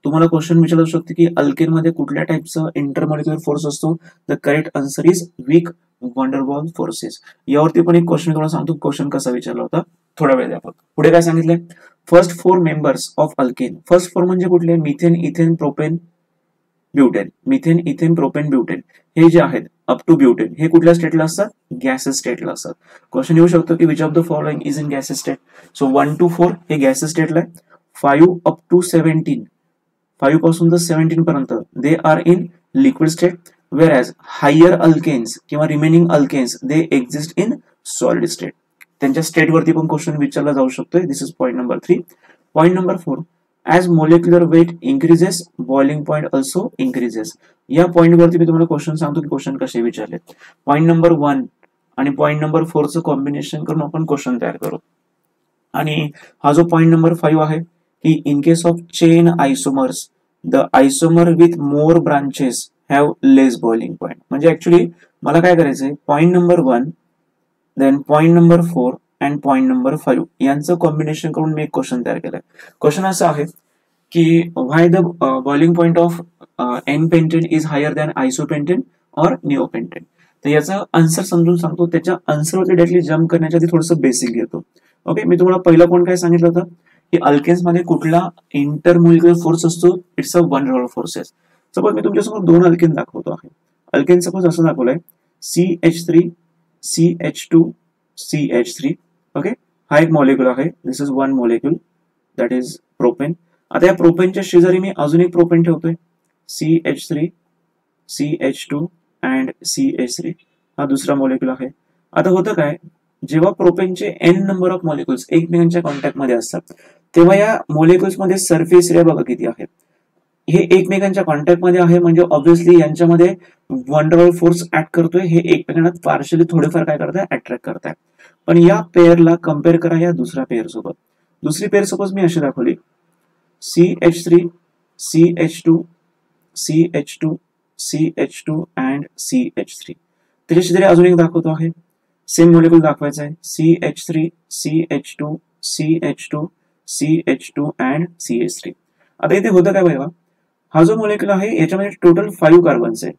Speaker 1: तुम्हाला क्वेश्चन विचारू शकतो की अल्केन मध्ये कुठल्या टाइपचा इंटरमॉलिक्युलर फोर्स असतो. The correct answer is weak van der Waals forces. यावरती पण एक क्वेश्चन तुम्हाला सांगतो, क्वेश्चन कसा विचारला होता थोडा वेळ द्या. पुढे काय सांगितलंय, first 4 members of alkane. First 4 म्हणजे कुठले, methane, ethane, propane, butane. Methane, ethane, propane, butane हे जे आहेत अप टू ब्युटेन हे कुठल्या स्टेटला असतात, गॅसेस स्टेटला असतात. क्वेश्चन येऊ शकतो की which of the following is in gases state. So 1 to 4 हे गॅसेस स्टेटला आहे. 5 up to 17, 5 पासून तर 17 पर्यंत they are in liquid state, where as higher alkanes किंवा remaining alkanes they exist in solid state. त्यांच्या स्टेटवरती पण क्वेश्चन विचारला जाऊ शकतोय. This is point number 3. Point number 4, as molecular weight increases boiling point also increases. या point वरती मी तुम्हाला क्वेश्चन सांगतो की क्वेश्चन कसे विचारले. पॉइंट नंबर 1 आणि पॉइंट नंबर 4 चं कॉम्बिनेशन करून आपण क्वेश्चन तयार करू. आणि हा जो पॉइंट नंबर 5 आहे की in case of chain isomers the isomer with more branches have less boiling point. म्हणजे ऍक्च्युली मला काय करायचंय, point number 1 then point number 4 and point number 5 यांचं कॉम्बिनेशन करून मी एक क्वेश्चन तयार केलाय. क्वेश्चन असा आहे की why the boiling point of n pentane is higher than isopentane or neopentane. तर याचा आन्सर समजून सांगतो, त्याच्या आन्सरवरती डायरेक्टली जम्प करण्याच्या आधी थोडंसं बेसिक घेतो. ओके, मी तुम्हाला पहिला पॉइंट काय सांगितलं होतं की अल्केन्स मध्ये कुठला इंटरमोलिक्युलर फोर्स असतो, it's a van der Waals forces. Suppose मी तुमच्यासमोर 2 अल्केन दाखवतो आहे. अल्केन सपोज असं दाखवलंय CH3 CH2 CH3. ओके, हा एक मॉलिक्यूल आहे. This is 1 molecule that is propane. आता या प्रोपेनच्या शेजारी मी अजून एक प्रोपेन ठेवतोय, CH3 CH2 अँड CH3. हा दुसरा मॉलिक्यूल आहे. आता होतं काय, जेव्हा प्रोपेनचे n नंबर ऑफ मॉलिक्युल्स एकमेकांच्या कॉन्टॅक्ट मध्ये असतात तेव्हा या मॉलिक्युल्स मध्ये सरफेस एरिया बघा किती आहे. हे एकमेकांच्या कॉन्टॅक्ट मध्ये आहे म्हणजे ऑब्व्हियसली यांच्यामध्ये वंडरवॉल फोर्स ऍक्ट करतोय, हे एकमेकांना पार्शियली थोडेफार काय करताय, अट्रॅक्ट करताय. पण या पेअरला कम्पेअर करा या दुसऱ्या पेअर सोबत. दुसरी पेअर सपोज मी अशी दाखवली, CH3 CH2 CH2 CH2 and CH3. त्याच्या शेजारी अजून एक दाखवतो आहे, सेम मॉलिक्यूल दाखवायचा आहे, CH3 CH2 CH2 CH2 and CH3. आता इथे होतं काय बघा, हा जो मॉलिक्यूल आहे याच्यामध्ये टोटल 5 कार्बन्स आहे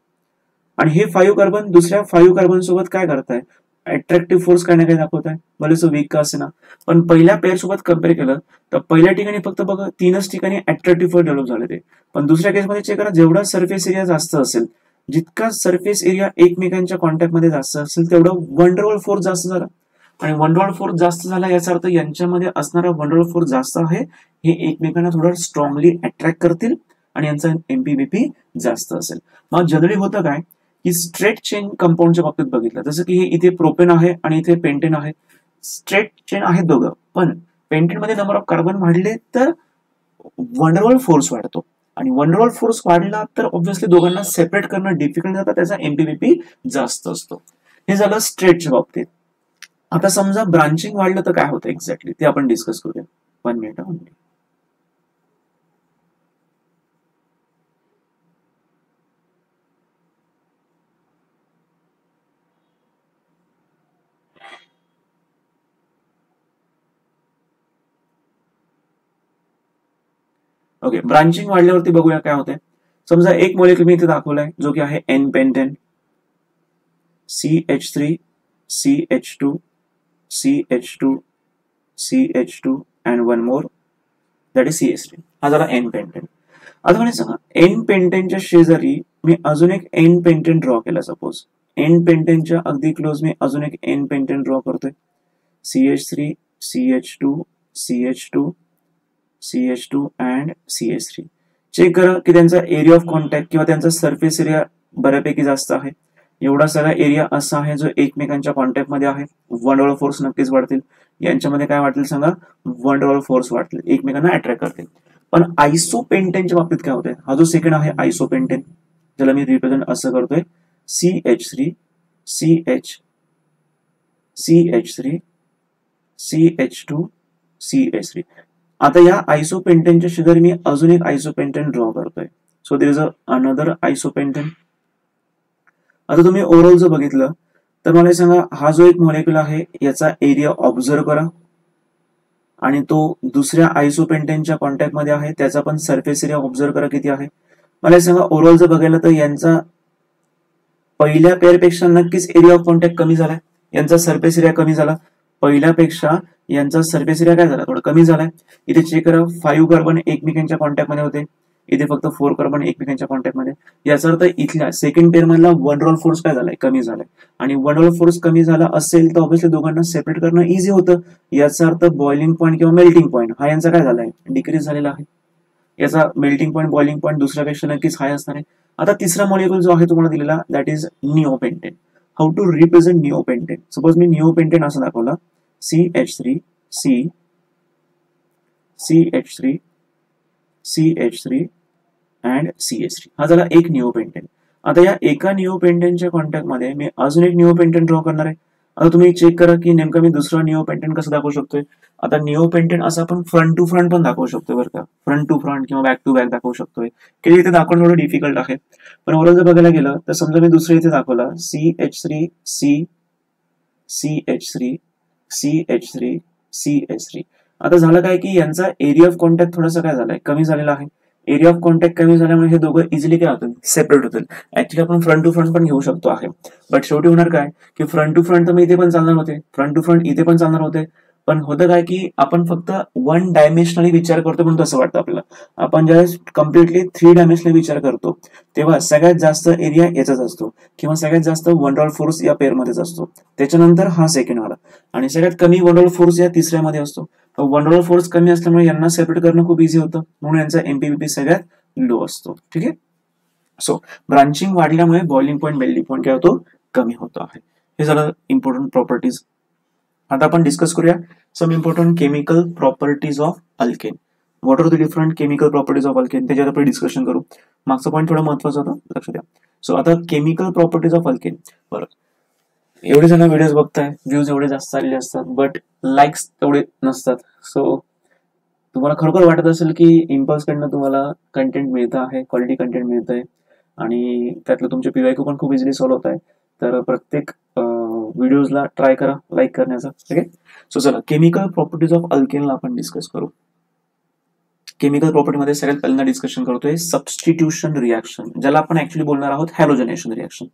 Speaker 1: आणि हे 5 कार्बन दुसऱ्या 5 कार्बन सोबत काय करताय, अट्रॅक्टिव्ह फोर्स काय ना काय दाखवताय, भले सो वीक का असे ना. पण पहिल्या पेअर सोबत कम्पेअर केलं तर पहिल्या ठिकाणी फक्त बघा 3च ठिकाणी अट्रॅक्टिव्ह फोर्स डेव्हलप झाले ते. पण दुसऱ्या केसमध्ये चेक करा, जेवढा सरफेस एरिया जास्त असेल, जितका सरफेस एरिया एकमेकांच्या कॉन्टॅक्ट मध्ये जास्त असेल तेवढं वंडरवॉल फोर्स जास्त झाला. आणि वंडरवॉल फोर्स जास्त झाला याचा अर्थ यांच्यामध्ये असणारा वंडरवॉल फोर्स जास्त आहे, हे एकमेकांना थोडं स्ट्रॉंगली अट्रॅक्ट करतील आणि यांचा एमपीबीपी जास्त असेल. मग जनरली होतं काय की स्ट्रेट चेन कंपाऊंडच्या बाबतीत बघितलं, जसं की हे इथे प्रोपेन आहे आणि इथे पेंटेन आहे, स्ट्रेट चेन आहेत दोघं, पण पेंटेन मध्ये नंबर ऑफ कार्बन वाढले तर वंडरवॉल फोर्स वाढतो आणि वंडरवॉल फोर्स वाढला तर ऑब्व्हियसली दोघांना सेपरेट करणं डिफिकल्ट जातं, त्याचा एमपीबीपी जास्त असतो. हे झालं स्ट्रेटच्या बाबतीत. आता समजा ब्रांचिंग वाढलं तर काय होतं एक्झॅक्टली ते आपण डिस्कस करूया. 1 मिनिट. ओके, ब्रांचिंग वाढल्यावरती बघूया काय होतंय. समजा एक मॉलिक्यूल मी इथे दाखवलाय जो की आहे n pentane, CH3 CH2 CH2 CH2 and one more that is CH3. हा झाला एन पेंटेन. आता मला सांगा एन पेंटेनच्या शेजारी मी अजून एक एन पेंटेन ड्रॉ केला. सपोज एन पेंटेनच्या अगदी क्लोज मी अजून एक एन पेंटेन ड्रॉ करतोय, CH3 CH2 CH2 CH2 and CH3. Check करा की त्यांचा एरिया ऑफ कॉन्टॅक्ट किंवा त्यांचा सरफेस एरिया बऱ्यापैकी जास्त आहे. एवढा सगळा एरिया असा आहे जो एकमेकांच्या कॉन्टॅक्ट मध्ये आहे, वंडरवॉल फोर्स नक्कीच वाढतील. यांच्यामध्ये काय वाढतील सांगा, वंडरवॉल फोर्स वाढतील, एकमेकांना अट्रॅक्ट करतील. पण आयसोपेंटेनच्या बाबतीत काय होतंय, हा जो सेकंड आहे आयसोपेंटेन, ज्याला मी रिप्रेझेंट असं करतोय, CH3 CH CH3 CH2 CH3. आता या आयसोपेंटेनच्या शेजारी मी अजून एक आयसोपेंटेन ड्रॉ करतोय. So there is another isopentane. आता तुम्ही ओव्हरऑल जर बघितलं तर मला सांगा, हा जो एक मॉलिक्यूल आहे याचा एरिया ऑब्झर्व करा आणि तो दुसऱ्या आयसोपेंटेनच्या कॉन्टॅक्ट मध्ये आहे, त्याचा पण सरफेस एरिया ऑब्झर्व करा किती आहे. मला सांगा ओव्हरऑल जर बघायला तर यांचा पहिल्या पेअरपेक्षा नक्कीच एरिया ऑफ कॉन्टॅक्ट कमी झालाय, यांचा सरफेस एरिया कमी झाला. पहिल्यापेक्षा यांचा सरफेस एरिया काय झाला, थोडा कमी झालाय. इथे चेक करा 5 कार्बन एकमेकांच्या कॉन्टॅक्ट मध्ये होते, इथे फक्त 4 कार्बन एकमेकांच्या कॉन्टॅक्ट मध्ये. याचा अर्थ इथल्या सेकंड पेअर मधला वंडरवॉल फोर्स काय झालाय, कमी झालाय. आणि वंडरवॉल फोर्स कमी झाला असेल तर ऑब्व्हियसली दोघांना सेपरेट करणं इझी होतं. याचा अर्थ बॉइलिंग पॉईंट किंवा मेल्टिंग पॉईंट हा यांचा काय झालाय, डिक्रीज झालेला आहे. याचा मेल्टिंग पॉईंट बॉइलिंग पॉईंट दुसऱ्यापेक्षा नक्कीच हाय असणार आहे. आता तिसरा मॉलिक्यूल जो आहे तुम्हाला दिलेला that is neopentane. How to represent neopentane. Suppose मी निओपेंटेन असं दाखवला, CH3 CH3 CH3 and CH3. हा झाला एक निओपेंटेन. आता या एका निओपेंटेनच्या कॉन्टॅक्ट मध्ये मी अजून एक निओपेंटेन ड्रॉ करणार आहे. आता तुम्ही चेक करा की नेमका मी दुसरा निओपेंटेन कसं दाखवू शकतोय. आता निओपेंटेन असं आपण फ्रंट टू फ्रंट पण दाखवू शकतोय बरं का, फ्रंट टू फ्रंट किंवा बॅक टू बॅक दाखवू शकतोय, की इथे दाखवणं थोडं डिफिकल्ट आहे. पण ओव्हरऑल जर बघायला गेलं तर समजा मी दुसरं इथे दाखवला, CH3 CH3 CH3 CH3. आता झालं काय की यांचा एरिया ऑफ कॉन्टॅक्ट थोडासा काय झालाय, कमी झालेला आहे. एरिया ऑफ कॉन्टॅक्ट कमी झाल्यामुळे हे दोघं इझिली काय होतील, सेपरेट होतील. ऍक्च्युली आपण फ्रंट टू फ्रंट पण घेऊ शकतो आहे, बट शेवटी होणार काय की फ्रंट टू फ्रंट तर मी इथे पण चालणार होते, फ्रंट टू फ्रंट इथे पण चालणार होते. पण होतं काय की आपण फक्त 1 डायमेन्शनली विचार करतो म्हणून असं वाटतं आपल्याला. आपण ज्यावेळेस कम्प्लिटली 3 डायमेन्शनली विचार करतो तेव्हा सगळ्यात जास्त एरिया याचाच असतो किंवा सगळ्यात जास्त वंडरवॉल फोर्स या पेअरमध्येच असतो. त्याच्यानंतर हा सेकंड वाला आणि सगळ्यात कमी वंडरवॉल फोर्स या तिसऱ्यामध्ये असतो. वंडरवॉल फोर्स कमी असल्यामुळे यांना सेपरेट करणं खूप इझी होतं, म्हणून यांचा एमपीबीपी सगळ्यात लो असतो. ठीक आहे. सो ब्रांचिंग वाढल्यामुळे बॉइलिंग पॉईंट मेल्टिंग पॉईंट काय होतो, कमी होतो आहे. हे झालं इम्पॉर्टंट प्रॉपर्टीज. आता आपण डिस्कस करूया some important chemical properties of alkane. What are the different chemical properties of alkane, त्याच्यावर आपण डिस्कशन करू. मागचा पॉईंट थोडा महत्वाचा होता, लक्ष द्या. सो आता केमिकल प्रॉपर्टीज ऑफ अल्केन. बरं, एवढे जण व्हिडिओज बघताय, व्ह्यूज एवढे जास्त आलेले असतात, बट लाईक्स तेवढे नसतात. सो तुम्हाला खरोखर वाटत असेल की इम्पल्स कडनं तुम्हाला कंटेंट मिळतं आहे, क्वालिटी कंटेंट मिळत आहे, आणि त्यातलं तुमचे PYQ पण खूप इझिली सॉल्व्ह होत आहे. तर प्रत्येक व्हिडिओजला ट्राय करा लाईक करण्याचा. ठीक आहे. सो चला, केमिकल प्रॉपर्टीज ऑफ अल्केनला आपण डिस्कस करू. केमिकल प्रॉपर्टीमध्ये सगळ्यात पहिल्यांदा डिस्कशन करतोय सबस्टिट्यूशन रिॲक्शन, ज्याला आपण ऍक्च्युली बोलणार आहोत हॅलोजनेशन रिॲक्शन.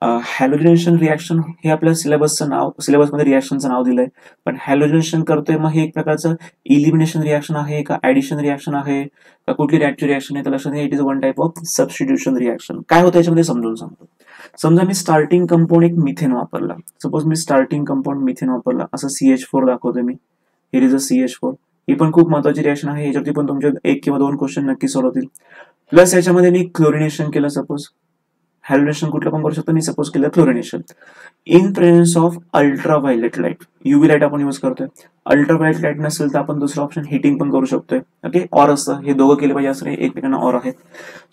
Speaker 1: हॅलोजनेशन रिॲक्शन हे आपल्या सिलेबसमध्ये रिॲक्शनचं नाव दिलंय, पण हॅलोजनेशन करतोय मग हे एक प्रकारचं इलिमिनेशन रिॲक्शन आहे का ऍडिशन रिॲक्शन आहे का कुठली रिॲक्टिव्ह रिॲक्शन आहे, तर लक्षात घ्या, it is one type of substitution reaction. काय होतं याच्यामध्ये समजून सांगतो. समजा मी स्टार्टिंग कंपाऊंड एक मिथेन वापरला, सपोज मी स्टार्टिंग कंपाऊंड मिथेन वापरला, असं CH4 दाखवतोय मी, हिअर इज अ CH4. ही पण खूप महत्वाची रिॲक्शन आहे, याच्यावरती पण तुमचे 1 किंवा 2 क्वेश्चन नक्की सॉल्व्ह होतील. प्लस याच्यामध्ये मी क्लोरिनेशन केलं, सपोज हॅलोजनेशन कुठलं पण करू शकतो, मी सपोज केलं chlorination in presence of ultraviolet light. UV light आपण यूज करतोय. अल्ट्राव्हायलेट लाईट नसेल तर आपण दुसरा ऑप्शन हिटिंग पण करू शकतोय. ओके, ऑर असतं, हे दोघं केले पाहिजे असं एकमेकांना ऑर आहेत.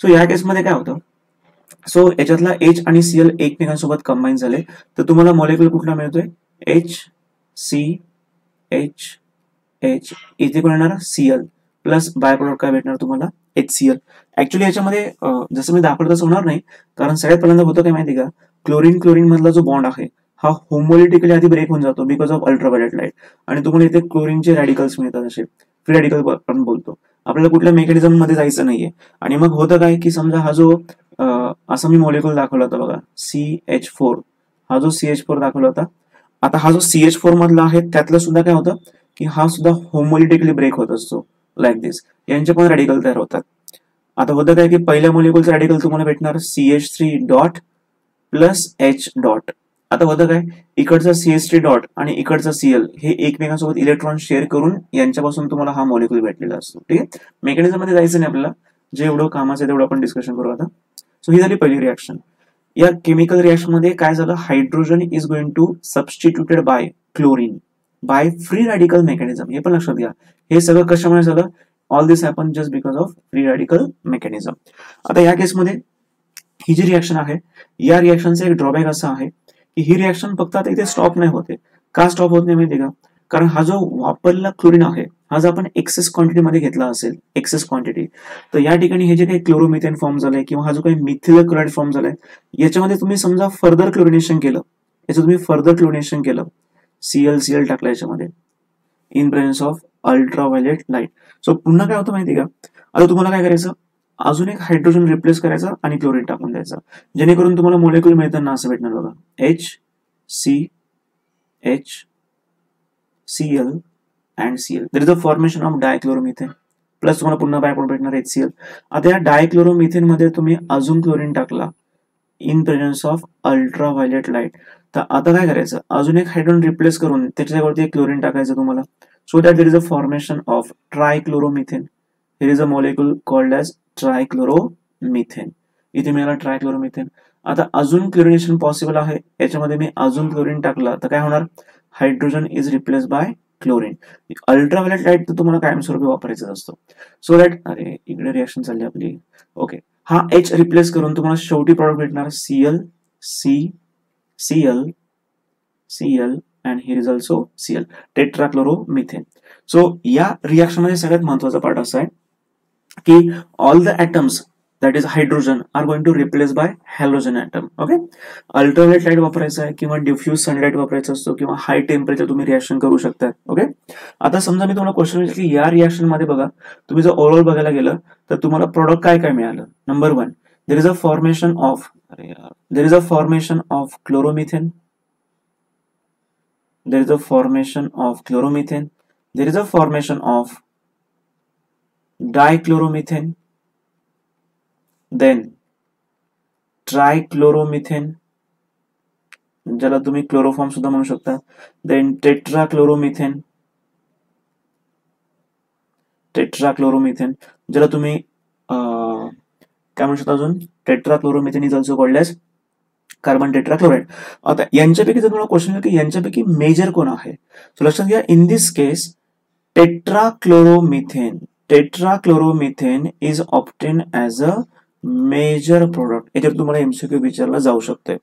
Speaker 1: सो या केसमध्ये काय होतं, सो याच्यातला H आणि Cl एकमेकांसोबत कंबाईन झाले तर तुम्हाला मॉलिक्युल कुठला मिळतोय, HCH, इथे कोण येणार Cl प्लस बाय प्रोडक्ट काय भेटणार तुम्हाला, HCl. ऍक्च्युली याच्यामध्ये जसं मी दाखवलं तसं होणार नाही, कारण सगळ्यात पहिल्यांदा होतं काय माहिती का, क्लोरीन मधला जो बॉन्ड आहे हा होमोलिटिकली आधी ब्रेक होऊन जातो बिकॉज ऑफ अल्ट्राव्हायलेट लाईट, आणि तुम्हाला इथे क्लोरीनचे रॅडिकल्स मिळतात, असे फ्री रॅडिकल आपण बोलतो. आपल्याला कुठल्या मेकॅनिझम मध्ये जायचं नाहीये. आणि मग होतं काय की समजा हा जो असं मी मॉलिक्युल दाखवला होता बघा, CH4, हा जो CH4 दाखवला होता, आता हा जो CH4 मधला आहे त्यातलं सुद्धा काय होतं की हा सुद्धा होमोलिटिकली ब्रेक होत असतो, लाईक दिस. यांचे पण रॅडिकल तयार होतात. आता होतं काय की पहिल्या मॉलिक्युलचं रॅडिकल तुम्हाला भेटणार CH3 dot plus H dot. आता होतं काय, इकडचा CH3 डॉट आणि इकडचा Cl हे एकमेकांसोबत इलेक्ट्रॉन शेअर करून यांच्यापासून तुम्हाला हा मॉलिक्युल भेटलेला असतो. ठीक आहे, मेकॅनिझम मध्ये जायचं नाही आपल्याला, जे एवढं कामाचं आहे तेवढं आपण डिस्कशन करू आता. सो ही झाली पहिली रिॲक्शन. या केमिकल रिॲक्शन मध्ये काय झालं, hydrogen is going to substituted by chlorine by free radical mechanism. हे पण लक्षात घ्या, हे सगळं कशामुळे झालं, all this happen just because of free radical mechanism. आता या केसमध्ये ही जी रिॲक्शन आहे, या रिॲक्शनचा एक ड्रॉबॅक असा आहे की ही रिॲक्शन फक्त आता इथे स्टॉप नाही होते. का स्टॉप होत नाही माहिती का, कारण हा जो वापरलेला क्लोरीन आहे हा जर आपण एक्सेस क्वांटिटी मध्ये घेतला असेल, एक्सेस क्वांटिटी, तर या ठिकाणी हे जे काही क्लोरोमिथेन फॉर्म झालंय किंवा हा जो काही मिथिल क्लोराइड फॉर्म झालाय, याच्यामध्ये तुम्ही समजा फर्दर क्लोरिनेशन केलं, Cl टाकलं याच्यामध्ये in presence of ultraviolet light. So पुन्हा काय होतं माहिती का, आता तुम्हाला काय करायचं, अजून एक हायड्रोजन रिप्लेस करायचा आणि क्लोरीन टाकून द्यायचा, जेणेकरून तुम्हाला मॉलिक्युल मिळताना असं भेटणार बघा, HCl and Cl. There is a formation of dichloromethane plus तुम्हाला पुन्हा बाय प्रोडक्ट भेटणार HCl. आता या डायक्लोरोमिथेन मध्ये तुम्ही अजून क्लोरीन टाकला in presence of ultraviolet light, तर आता काय करायचं, अजून एक हायड्रोजन रिप्लेस करून त्याच्यावरती एक क्लोरीन टाकायचं तुम्हाला, so that there is a formation of trichloromethane. Here is a molecule called as trichloromethane. इथे मिळाला ट्रायक्लोरोमिथेन. आता अजून क्लोरिनेशन पॉसिबल आहे, याच्यामध्ये मी अजून क्लोरीन टाकला तर काय होणार, hydrogen is replace by chlorine. Ultraviolet light तर तुम्हाला कायमस्वरूपी वापरायचं असतं, सो दॅट, अरे इकडे रिॲक्शन चालली आपली, ओके, हा H रिप्लेस करून तुम्हाला शेवटी प्रॉडक्ट भेटणार Cl and here is also Cl, tetrachloromethane. So या रिॲक्शन मध्ये सगळ्यात महत्वाचा पार्ट असा आहे की all the atoms that is hydrogen are going to replace by halogen atom. Okay, ultraviolet light वापरायचा आहे किंवा डिफ्यूज सनलाईट वापरायचा असतो किंवा हाय टेम्परेचर तुम्ही रिॲक्शन करू शकता. ओके, आता समजा मी तुम्हाला क्वेश्चन विचारलं की या रिॲक्शन मध्ये बघा, तुम्ही जर ओव्हरऑल बघायला गेलं तर तुम्हाला प्रोडक्ट काय काय मिळालं. Number 1, there is a formation of chloromethane, there is a formation of chloromethane, there is a formation of dichloromethane, then trichloromethane, ज्याला तुम्ही क्लोरोफॉर्म सुद्धा म्हणू शकता, then tetrachloromethane, ज्याला तुम्ही काय म्हणू शकता अजून, tetrachloromethane is also called as carbon tetrachloride. आता यांच्यापैकी जर तुम्हाला क्वेश्चन की यांच्यापैकी मेजर कोण आहे, सो लक्षात घ्या, in this case tetrachloromethane tetrachloromethane is obtained as a major product. याच्यावर तुम्हाला एमसीक्यू विचारला जाऊ शकतोय,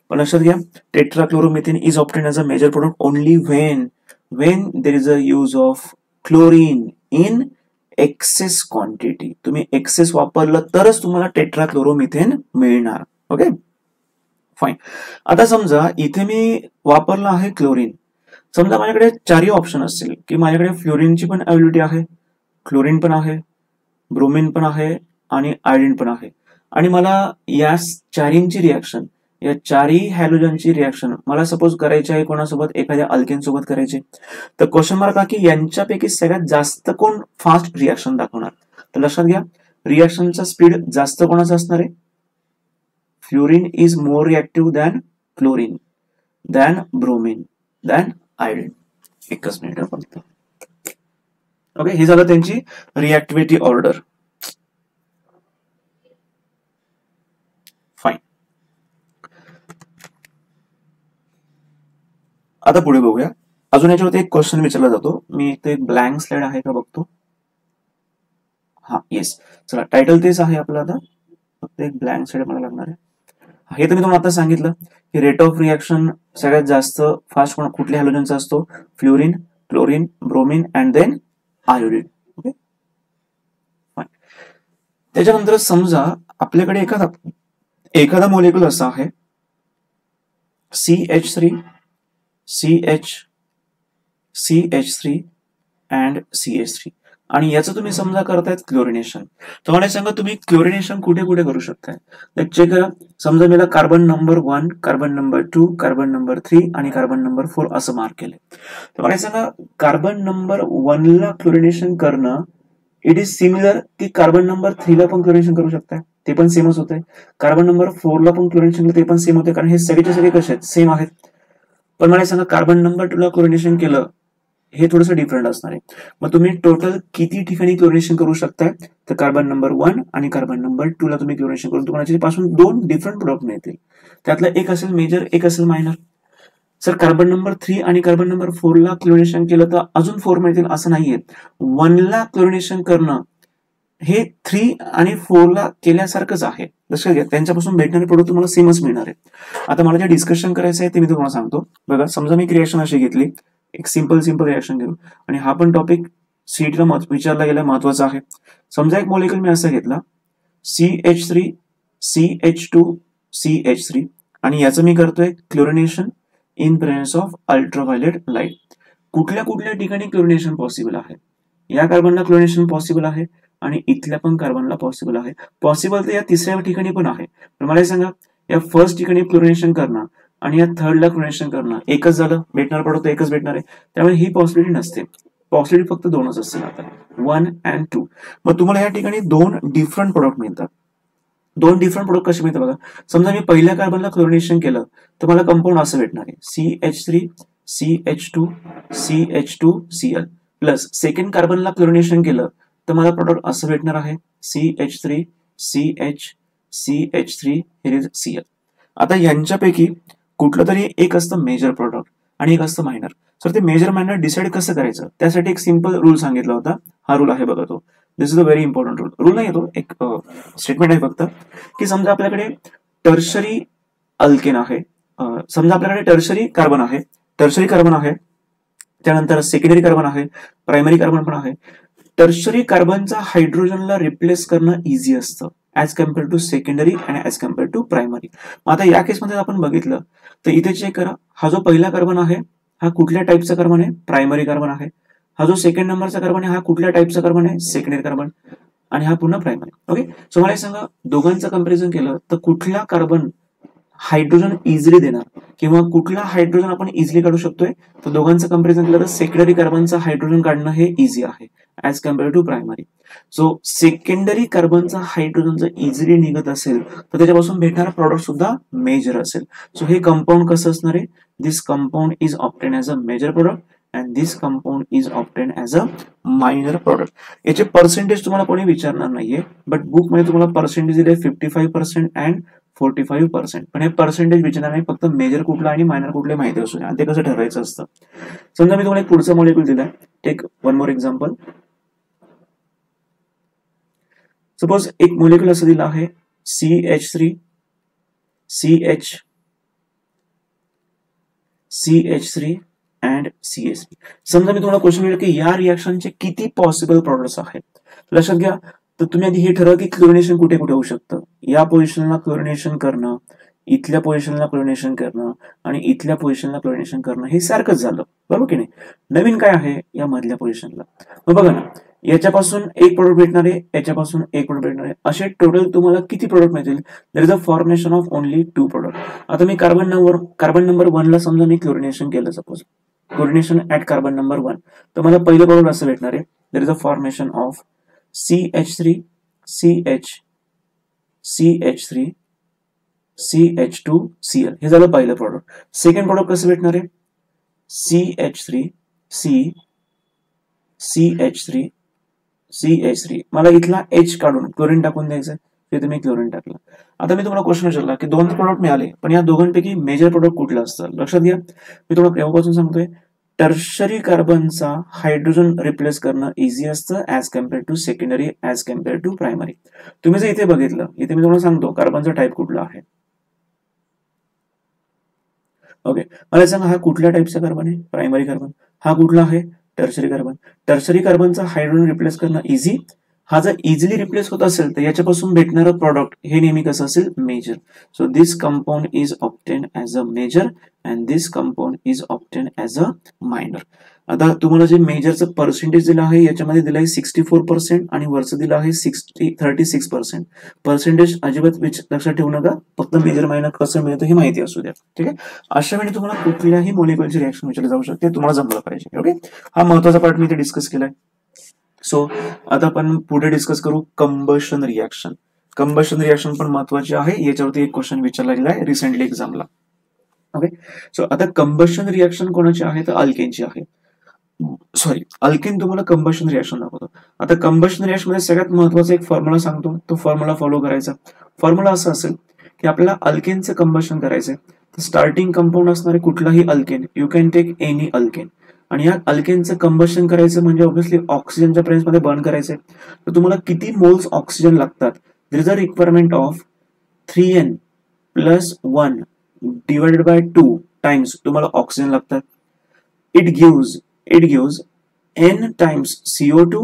Speaker 1: पण लक्षात घ्या tetrachloromethane is obtained as a major product only when there is a use of chlorine in excess quantity. तुम्ही एक्सेस वापरलं तरच तुम्हाला टेट्राक्लोरोमिथेन मिळणार. Okay fine. आता समजा इथे मी वापरला आहे क्लोरीन. समजा माझ्याकडे चारही ऑप्शन असतील की माझ्याकडे फ्लोरीनची पण अवेलेबिलिटी आहे, क्लोरीन पण आहे, ब्रोमीन पण आहे आणि आयोडीन पण आहे, आणि मला या चारींची रिॲक्शन, या चारही हॅलोजनची रिॲक्शन मला सपोज करायची आहे कोणासोबत, एखाद्या अल्केन सोबत करायची, तर क्वेश्चन मार्क की यांच्यापैकी सगळ्यात जास्त कोण फास्ट रिॲक्शन दाखवणार. तर लक्षात घ्या रिॲक्शनचा स्पीड जास्त कोणाचा असणार आहे. Fluorine is more reactive than chlorine, than bromine, than iodine. एकच मिनिट फक्त. ओके, हे झालं त्यांची रिॲक्टिव्हिटी ऑर्डर. फाईन. आता पुढे बघूया. अजून याच्यावरती एक क्वेश्चन विचारला जातो. मी इथे एक ब्लँक स्लाइड आहे का बघतो. हा येस, चला टायटल तेच आहे आपलं. आता फक्त एक ब्लँक स्लाइड मला लागणार आहे. हे तर मी तुम्हाला आता सांगितलं की रेट ऑफ रिॲक्शन सगळ्यात जास्त फास्ट कुठल्या हॅलोजनचा असतो. Fluorine, chlorine, bromine and then iodine. Okay fine. त्याच्यानंतर समजा आपल्याकडे एखादा मॉलिक्यूल असा आहे CH3, CH3 अँड CH3, आणि याचं तुम्ही समजा करतायत क्लोरिनेशन. तर मला सांगा तुम्ही क्लोरिनेशन कुठे कुठे करू शकताय. चेक करा. समजा मला carbon number 1, carbon number 2, carbon number 3 आणि कार्बन नंबर 4 असं मार्क केलंय. तर मला सांगा कार्बन नंबर 1 ला क्लोरिनेशन करणं इट इज सिमिलर की कार्बन नंबर 3 ला पण क्लोरिनेशन करू शकताय, ते पण सेमच होते. कार्बन नंबर 4 ला पण क्लोरिनेशन केलं ते पण सेम होते, कारण हे सगळेचे सगळे कसे आहेत, सेम आहेत. पण मला सांगा कार्बन नंबर 2 ला क्लोरिनेशन केलं हे थोडंसं डिफरंट असणार आहे. मग तुम्ही टोटल किती ठिकाणी क्लोरिनेशन करू शकताय. तर कार्बन नंबर 1 आणि कार्बन नंबर 2 ला तुम्ही क्लोरिनेशन करून तुम्हाला पासून 2 डिफरंट प्रोडक्ट मिळतील. त्यातला एक असेल मेजर, एक असेल मायनर. सर कार्बन नंबर 3 आणि कार्बन नंबर 4 ला क्लोरिनेशन केलं तर अजून 4 मिळतील असं नाहीये. 1 ला क्लोरिनेशन करणं हे 3 आणि 4 ला केल्यासारखंच आहे. लक्षात घ्या त्यांच्यापासून भेटणारे प्रोडक्ट तुम्हाला सेमच मिळणार आहे. आता मला जे डिस्कशन करायचं आहे ते मी तुम्हाला सांगतो. बघा समजा मी रिएक्शन अशी घेतली, एक सिंपल रिएक्शन घेऊ, आणि हा पण टॉपिक सीईटीला विचारला गेला महत्वाचा आहे. समजा एक मॉलिक्यूल मी असं घेतला CH3, CH2, CH3, आणि याचं मी करतोय chlorination in presence of ultraviolet light. कुठल्या कुठल्या ठिकाणी क्लोरिनेशन पॉसिबल आहे. या कार्बनला क्लोरिनेशन पॉसिबल आहे आणि इथल्या पण कार्बनला पॉसिबल आहे. पॉसिबल तर या तिसऱ्या ठिकाणी पण आहे. पण मला सांगा या फर्स्ट ठिकाणी क्लोरिनेशन करणं आणि या थर्डला क्लोरिनेशन करणं एकच झालं, भेटणार प्रोडक्ट एकच भेटणार आहे. त्यामुळे ही पॉसिबिलिटी नसते. पॉसिबिलिटी फक्त 2च असतील आता, 1 and 2. मग तुम्हाला या ठिकाणी 2 डिफरंट प्रोडक्ट मिळतात. 2 डिफरंट प्रोडक्ट कसे मिळतात बघा. समजा मी पहिल्या कार्बनला क्लोरिनेशन केलं तर मला कंपाऊंड असं भेटणार आहे CH3, CH2, CH2Cl, plus second कार्बनला chlorination केलं तर मला प्रोडक्ट असं भेटणार आहे CH3, CH, CH3, Cl. आता यांच्यापैकी कुठलं तरी एक असतं मेजर प्रोडक्ट आणि एक असतं मायनर. सर ते मेजर मायनर डिसाईड कसं करायचं, त्यासाठी एक सिंपल रूल सांगितला होता. हा रूल आहे बघा तो. This is a very important rule. Rule नाही येतो, एक स्टेटमेंट आहे फक्त, की समजा आपल्याकडे टर्शरी अल्केन आहे, समजा आपल्याकडे टर्शरी कार्बन आहे, त्यानंतर सेकंडरी कार्बन आहे, प्रायमरी कार्बन पण आहे. टर्शरी कार्बनचा हायड्रोजनला रिप्लेस करणं इझी असतं ऍज कम्पेअर टू सेकंडरी आणि ऍज कम्पेअर टू प्रायमरी. आता या केसमध्ये आपण बघितलं तर इथे चेक करा, हा जो पहिला कार्बन आहे हा कुठल्या टाईपचा कार्बन आहे, प्रायमरी कार्बन आहे. हा जो सेकंड नंबरचा कार्बन आहे हा कुठल्या टाईपचा कार्बन आहे, सेकंडरी कार्बन, आणि हा पुन्हा प्रायमरी. ओके, सो मला सांगा दोघांचं कंपॅरिझन केलं तर कुठला कार्बन हायड्रोजन इझिली देणार किंवा कुठला हायड्रोजन आपण इझिली काढू शकतोय. तर दोघांचं कंपॅरिझन केलं तर सेकंडरी कार्बनचा हायड्रोजन काढणं हे इझी आहे as compare to primary. So secondary कार्बनचा हायड्रोजन जर इझिली निघत असेल तर त्याच्यापासून भेटणारा प्रॉडक्ट सुद्धा मेजर असेल. सो हे कंपाऊंड कसं असणार आहे, this compound is obtained as a major product and this compound is obtained as a minor product. याचे पर्सेंटेज तुम्हाला कोणी विचारणार नाहीये, बट बुक मध्ये तुम्हाला पर्सेंटेज दिले 55% अँड 45%. पण हे पर्सेंटेज विचारणार नाही, फक्त मेजर कुठला आणि मायनर कुठले माहिती असू द्या, आणि ते कसं ठरवायचं असतं. समजा मी तुम्हाला एक पुढचा मॉलिक्यूल दिलाय, take one more example. Suppose एक मॉलिक्यूल असं दिलं आहे CH3 CH3 अँड CH3. समजा मी तुम्हाला क्वेश्चन विचारलं की या रिएक्शनचे किती पॉसिबल प्रॉडक्ट्स आहेत. लक्षात घ्या, तर तुम्ही आधी हे ठरवा की क्लोरिनेशन कुठे कुठे होऊ शकतं. या पोझिशनला क्लोरिनेशन करणं, इथल्या पोझिशनला क्लोरिनेशन करणं आणि इथल्या पोझिशनला क्लोरिनेशन करणं हे सारखंच झालं, बरोबर की नाही. नवीन काय आहे या मधल्या पोझिशनला. मग बघा ना, याच्यापासून एक प्रोडक्ट भेटणार आहे, याच्यापासून एक प्रोडक्ट भेटणार आहे, असे टोटल तुम्हाला किती प्रोडक्ट मिळतील. There is a formation of only 2 product. आता मी कार्बन नंबर 1 ला समजा मी क्लोरिनेशन केलं, suppose chlorination at carbon number 1, तर मला पहिलं प्रोडक्ट असं भेटणार आहे. There is a formation of CH3 CH3 CH2 Cl. हे झालं पहिलं प्रोडक्ट. सेकंड प्रोडक्ट कसं भेटणार आहे. CH3 CH3 मला इथला H काढून क्लोरीन टाकून द्यायचं, तिथे मी क्लोरीन टाकलं. आता मी तुम्हाला क्वेश्चन विचारला की 2 प्रोडक्ट मिळाले, पण या दोघांपैकी मेजर प्रोडक्ट कुठलं असतं. लक्षात घ्या, मी तुम्हाला केव्हापासून सांगतोय, टर्शरी कार्बनचा हायड्रोजन रिप्लेस करणं इझी असतं as compare to secondary, as compare to primary. तुम्ही जर इथे बघितलं, इथे मी तुम्हाला सांगतो कार्बनचा टाईप कुठला आहे. ओके, मला सांगा हा कुठल्या टाईपचा कार्बन आहे. Primary carbon. हा कुठला आहे. Tertiary carbon. टर्शरी कार्बनचा हायड्रोजन रिप्लेस करणं इझी. हा जर इझिली रिप्लेस होत असेल तर याच्यापासून भेटणारं प्रॉडक्ट हे नेहमी कसं असेल, major. So this compound is obtain as a major and this compound is obtain as a minor. आता तुम्हाला जे मेजरचं पर्सेंटेज दिलं आहे याच्यामध्ये दिलं आहे 64% आणि वरचं दिलं आहे 36%. पर्सेंटेज अजिबात लक्षात ठेवू नका, फक्त मेजर मायनर कसं मिळतं हे माहिती असू द्या. ठीक आहे. अशा वेळी तुम्हाला कुठल्याही मॉलिक्युलची रिएक्शन विचारली जाऊ शकते, तुम्हाला जमलं पाहिजे. ओके, हा महत्वाचा पार्ट मी इथे डिस्कस केलाय. सो आता आपण पुढे डिस्कस करू कंबशन रिएक्शन. कंबशन रिएक्शन पण महत्वाची आहे, याच्यावरती एक क्वेश्चन विचारला गेला आहे रिसेंटली एक्झामला. ओके, सो आता कंबशन रिएक्शन कोणाची आहे तर अल्केनची आहे. सॉरी, अल्केन तुम्हाला कंबशन रिएक्शन दाखवतो. आता कंबशन रिएक्शन मध्ये सगळ्यात महत्वाचा एक फॉर्म्युला सांगतो, तो फॉर्म्युला फॉलो करायचा. फॉर्म्युला असा असेल की आपल्याला अल्केनचं कंबशन करायचंय, तर स्टार्टिंग कंपाऊंड असणारे कुठलाही alkane, you can take any alkane, आणि या अल्केनचं कंबशन करायचं म्हणजे ऑब्व्हियसली ऑक्सिजनच्या प्रेझेन्स मध्ये बर्न करायचंय. तर तुम्हाला किती मोल्स ऑक्सिजन लागतात. There is a requirement of 3n + 1 divided by 2 times तुम्हाला ऑक्सिजन लागतात. It gives n times CO2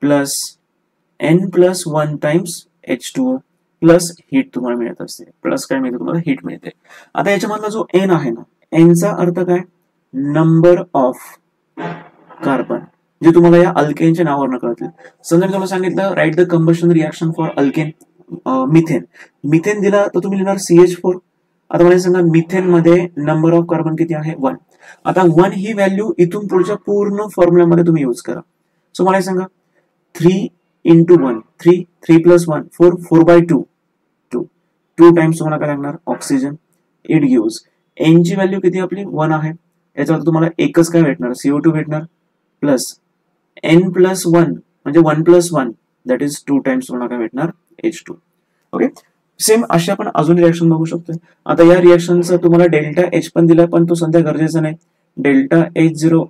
Speaker 1: plus n + 1 times H2O plus heat तुम्हाला मिळत असते. प्लस काय मिळते तुम्हाला, हीट मिळते. आता याच्यामधला जो n आहे ना, n चा अर्थ काय, नंबर ऑफ कार्बन, जे तुम्हाला या अल्केनच्या नावावरून कळतील. समजा मी तुम्हाला सांगितलं write the combustion reaction for alkane. Methane दिला तर तुम्ही लिहिणार CH4. आता मला सांगा मिथेन मध्ये नंबर ऑफ कार्बन किती आहे, 1. आता 1 ही व्हॅल्यू इथून पुढच्या पूर्ण फॉर्म्युलामध्ये तुम्ही यूज करा. सो मला सांगा 3 × 1 3 3 + 1 4 4/2 2 टाइम्स तुम्हाला काय लागणार, ऑक्सिजन. इट गिव्स एन ची व्हॅल्यू किती आपली 1 आहे, याच्यावर तुम्हाला एकच काय भेटणार, CO2 भेटणार, प्लस n + 1 म्हणजे 1 + 1 दॅट इज 2 टाइम्स तुम्हाला काय भेटणार, H2. ओके, सेम अशा आपण अजून रिएक्शन बघू शकतो. आता या रिएक्शनचा तुम्हाला डेल्टा H पण दिला, पण तो सध्या गरजेचा नाही. Delta H0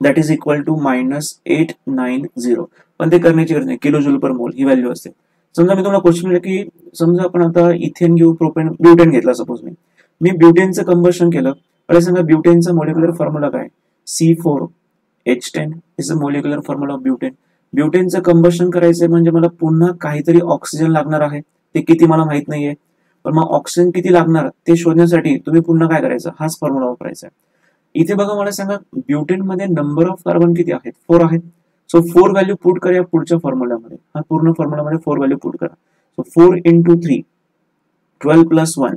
Speaker 1: that is equal to -890, पण ते करण्याची गरज नाही. किलो जूल पर मोल ही व्हॅल्यू असते. समजा मी तुम्हाला क्वेश्चन विचारला की समजा आपण आता इथेन घेऊ, प्रोपेन, ब्युटेन घेतला, सपोज मी ब्युटेनचं कंबशन केलं. मला सांगा ब्युटेनचा मॉलिक्युलर फॉर्म्युला काय, C4H10 is a molecular formula of butane. ब्युटेनचं कंबशन करायचंय म्हणजे मला पुन्हा काहीतरी ऑक्सिजन लागणार आहे, ते किती मला माहित नाहीये. पण मग ऑक्सिजन किती लागणार ते शोधण्यासाठी तुम्ही पुन्हा काय करायचं, हाच फॉर्म्युला वापरायचा. इथे बघा, मला सांगा ब्युटेन मध्ये नंबर ऑफ कार्बन किती आहेत, 4 आहेत. सो 4 व्हॅल्यू पुट करूया पुढच्या फॉर्म्युलामध्ये. हा पूर्ण फॉर्म्युलामध्ये 4 व्हॅल्यू पुट करा. सो 4 × 3 12 + 1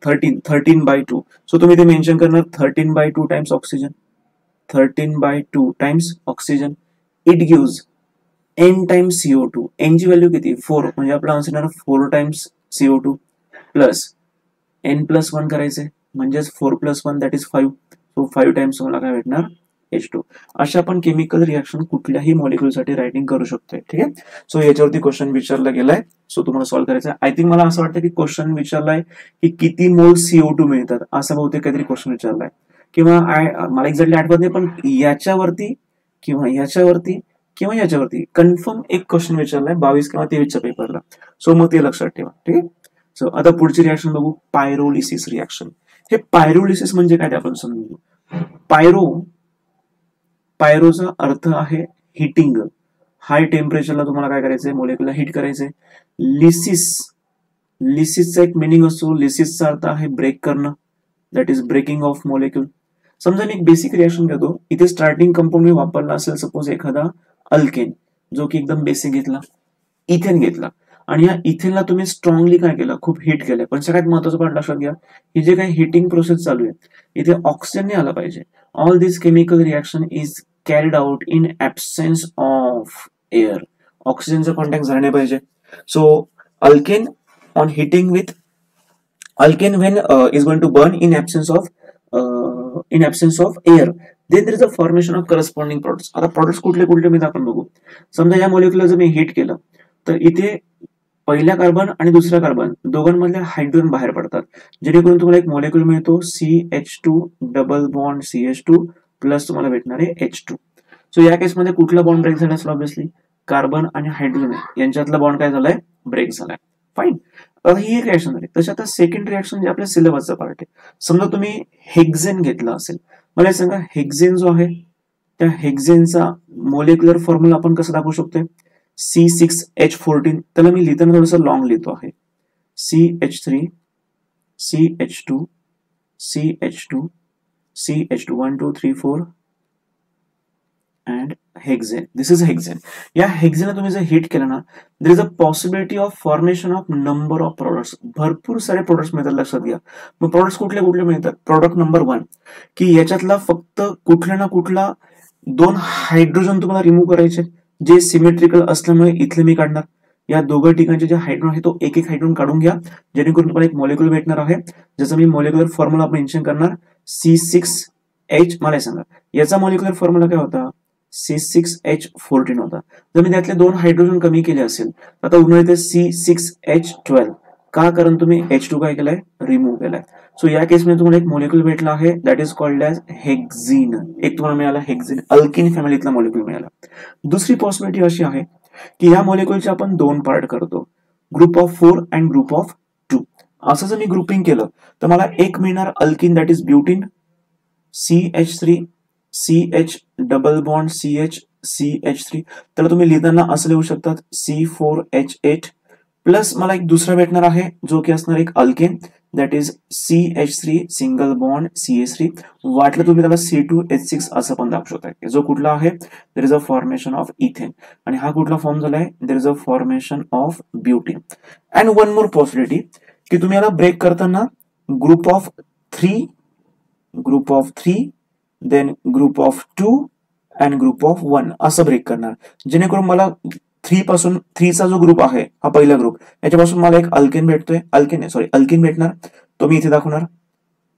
Speaker 1: 13/2. सो तुम्ही ते मेन्शन करणार 13/2 times oxygen, 13/2 times oxygen. It gives n times CO2. n ची व्हॅल्यू किती, 4, म्हणजे आपला आन्सर येणार 4 टाइम्स CO2 प्लस n + 1 करायचे, म्हणजेच 4 + 1 दॅट इज 5. सो 5 टाइम्स तुम्हाला काय भेटणार, H2. अशा आपण केमिकल रिएक्शन कुठल्याही मॉलिक्युल साठी रायटिंग करू शकतोय. ठीक आहे. सो याच्यावरती क्वेश्चन विचारला गेलाय, सो तुम्हाला सॉल्व्ह करायचं आहे. आय थिंक मला असं वाटतं की क्वेश्चन विचारलाय की किती मोल CO2 मिळतात, असं बहुतेक काहीतरी क्वेश्चन विचारलाय, किंवा मला एक्झॅक्टली आठवत नाही, पण याच्यावरती किंवा याच्यावरती कन्फर्म एक क्वेश्चन विचारलाय 22 किंवा 23च्या पेपरला. सो मग ते लक्षात ठेवा. ठीक आहे. सो आता पुढची रिॲक्शन बघू, पायरोलिसिस रिॲक्शन. हे पायरोलिसिस म्हणजे काय ते आपण समजू. पायरोचा अर्थ आहे हिटिंग. हाय टेम्परेचरला तुम्हाला काय करायचंय, मोलेक्युलर हिट करायचंय. लिसिसचा एक मिनिंग असतो, लिसिसचा अर्थ आहे ब्रेक करणं, that is breaking of molecule. समजा मी एक बेसिक रिॲक्शन घेतो. इथे स्टार्टिंग कंपाऊंड मी वापरला असेल सपोज एखादा अल्केन, जो की एकदम बेसिक घेतला, इथेन घेतला, आणि या इथेनला तुम्ही स्ट्रॉंगली काय केलं, खूप हिट केलंय. पण सगळ्यात महत्वाचं पार्ट लक्षात घ्या, ही जे काही हिटिंग प्रोसेस चालू आहे इथे ऑक्सिजन नाही आला पाहिजे. All this chemical reaction is carried out in absence of air. ऑक्सिजनचा कॉन्टॅक्ट झाला नाही पाहिजे. So alkane on heating with alkane when is going to burn in absence of air, then there is a formation of corresponding products. आता products कुठले कुठले मी आपण बघू. समजा या मोलेक्युलर जर मी हिट केलं तर इथे पहिल्या कार्बन आणि दुसऱ्या कार्बन दोघांमधले हायड्रोजन बाहेर पडतात, जेणेकरून तुम्हाला एक मोलेक्युल मिळतो CH2 double bond CH2 plus तुम्हाला भेटणार आहे H2. सो या केसमध्ये कुठला बॉन्ड ब्रेक झाला असेल, ऑब्व्हियसली कार्बन आणि हायड्रोजन यांच्यातला बॉन्ड काय झालाय, ब्रेक झालाय. फाईन. ही एक रिॲक्शन झाली. तशी आता सेकंड रिॲक्शन जे आपल्या सिलेबसचा पार्ट आहे. समजा तुम्ही हेक्झेन घेतला असेल, मला सांगा हेक्झेन जो आहे त्या हेक्झेनचा मोलेक्युलर फॉर्म्युला आपण कसं दाखवू शकतोय, C6H14. त्याला मी लिहिताना थोडंसं लॉंग लिहितो आहे, CH3 CH2 CH2 CH2 1 2 3 4 and हेक्झेन. This is हेक्झेन. या हेक्झेनला तुम्ही जर हिट केलं ना, there is a possibility of formation of number of products. भरपूर सारे प्रोडक्ट्स मिळतात, लक्षात घ्या. मग प्रोडक्ट्स कुठले कुठले मिळतात. प्रोडक्ट नंबर 1 की याच्यातला फक्त कुठला ना कुठला 2 हायड्रोजन तुम्हाला रिमूव्ह करायचे, जे सिमेट्रिकल असल्यामुळे इथले मी काढणार. या दोघं ठिकाणचे जे हायड्रोजन आहे तो एक एक हायड्रोजन काढून घ्या, जेणेकरून तुम्हाला एक मॉलिक्युल भेटणार आहे, ज्याचं मी मॉलिक्युलर फॉर्म्युला मेन्शन करणार C6H. मला सांगा याचा मॉलिक्युलर फॉर्म्युला काय होता, C6H14 होता. जर मी त्यातले 2 हायड्रोजन कमी केले असेल तर आता उन्हाळ्यात C6H12. का, कारण तुम्ही H2 काय केलाय, रिमूव्ह केलाय. सो या केसमध्ये तुम्हाला एक मॉलिक्युल भेटला आहे, दॅट इज कॉल्ड ॲज हेक्झिन. एक तुम्हाला मिळाला हेक्झिन, अल्किन फॅमिलीतला मॉलिक्युल मिळाला. दुसरी पॉसिबिलिटी अशी आहे की या मॉलिक्युलचे आपण 2 पार्ट करतो, group of 4 and group of 2. असं जर मी ग्रुपिंग केलं तर मला एक मिळणार alkene, that is butene, CH3 CH double bond CH3. त्याला तुम्ही लिहिताना असं लिहू शकतात C4H8 प्लस मला एक दुसरा भेटणार आहे जो की असणार एक alkane, that is CH3 single bond CH3. वाटलं तुम्ही त्याला C2H6 असं पण दाखवू शकता, जो कुठला आहे, there is a formation of ethane. आणि हा कुठला फॉर्म झालाय, there is a formation of butene. And one more possibility की तुम्ही याला ब्रेक करताना group of 3 then group of 2 and group of 1 असं ब्रेक करणार, जेणेकरून मला 3चा जो ग्रुप आहे हा पहिला ग्रुप, याच्यापासून मला एक अल्केन भेटतोय, अल्किन भेटणार. तो मी इथे दाखवणार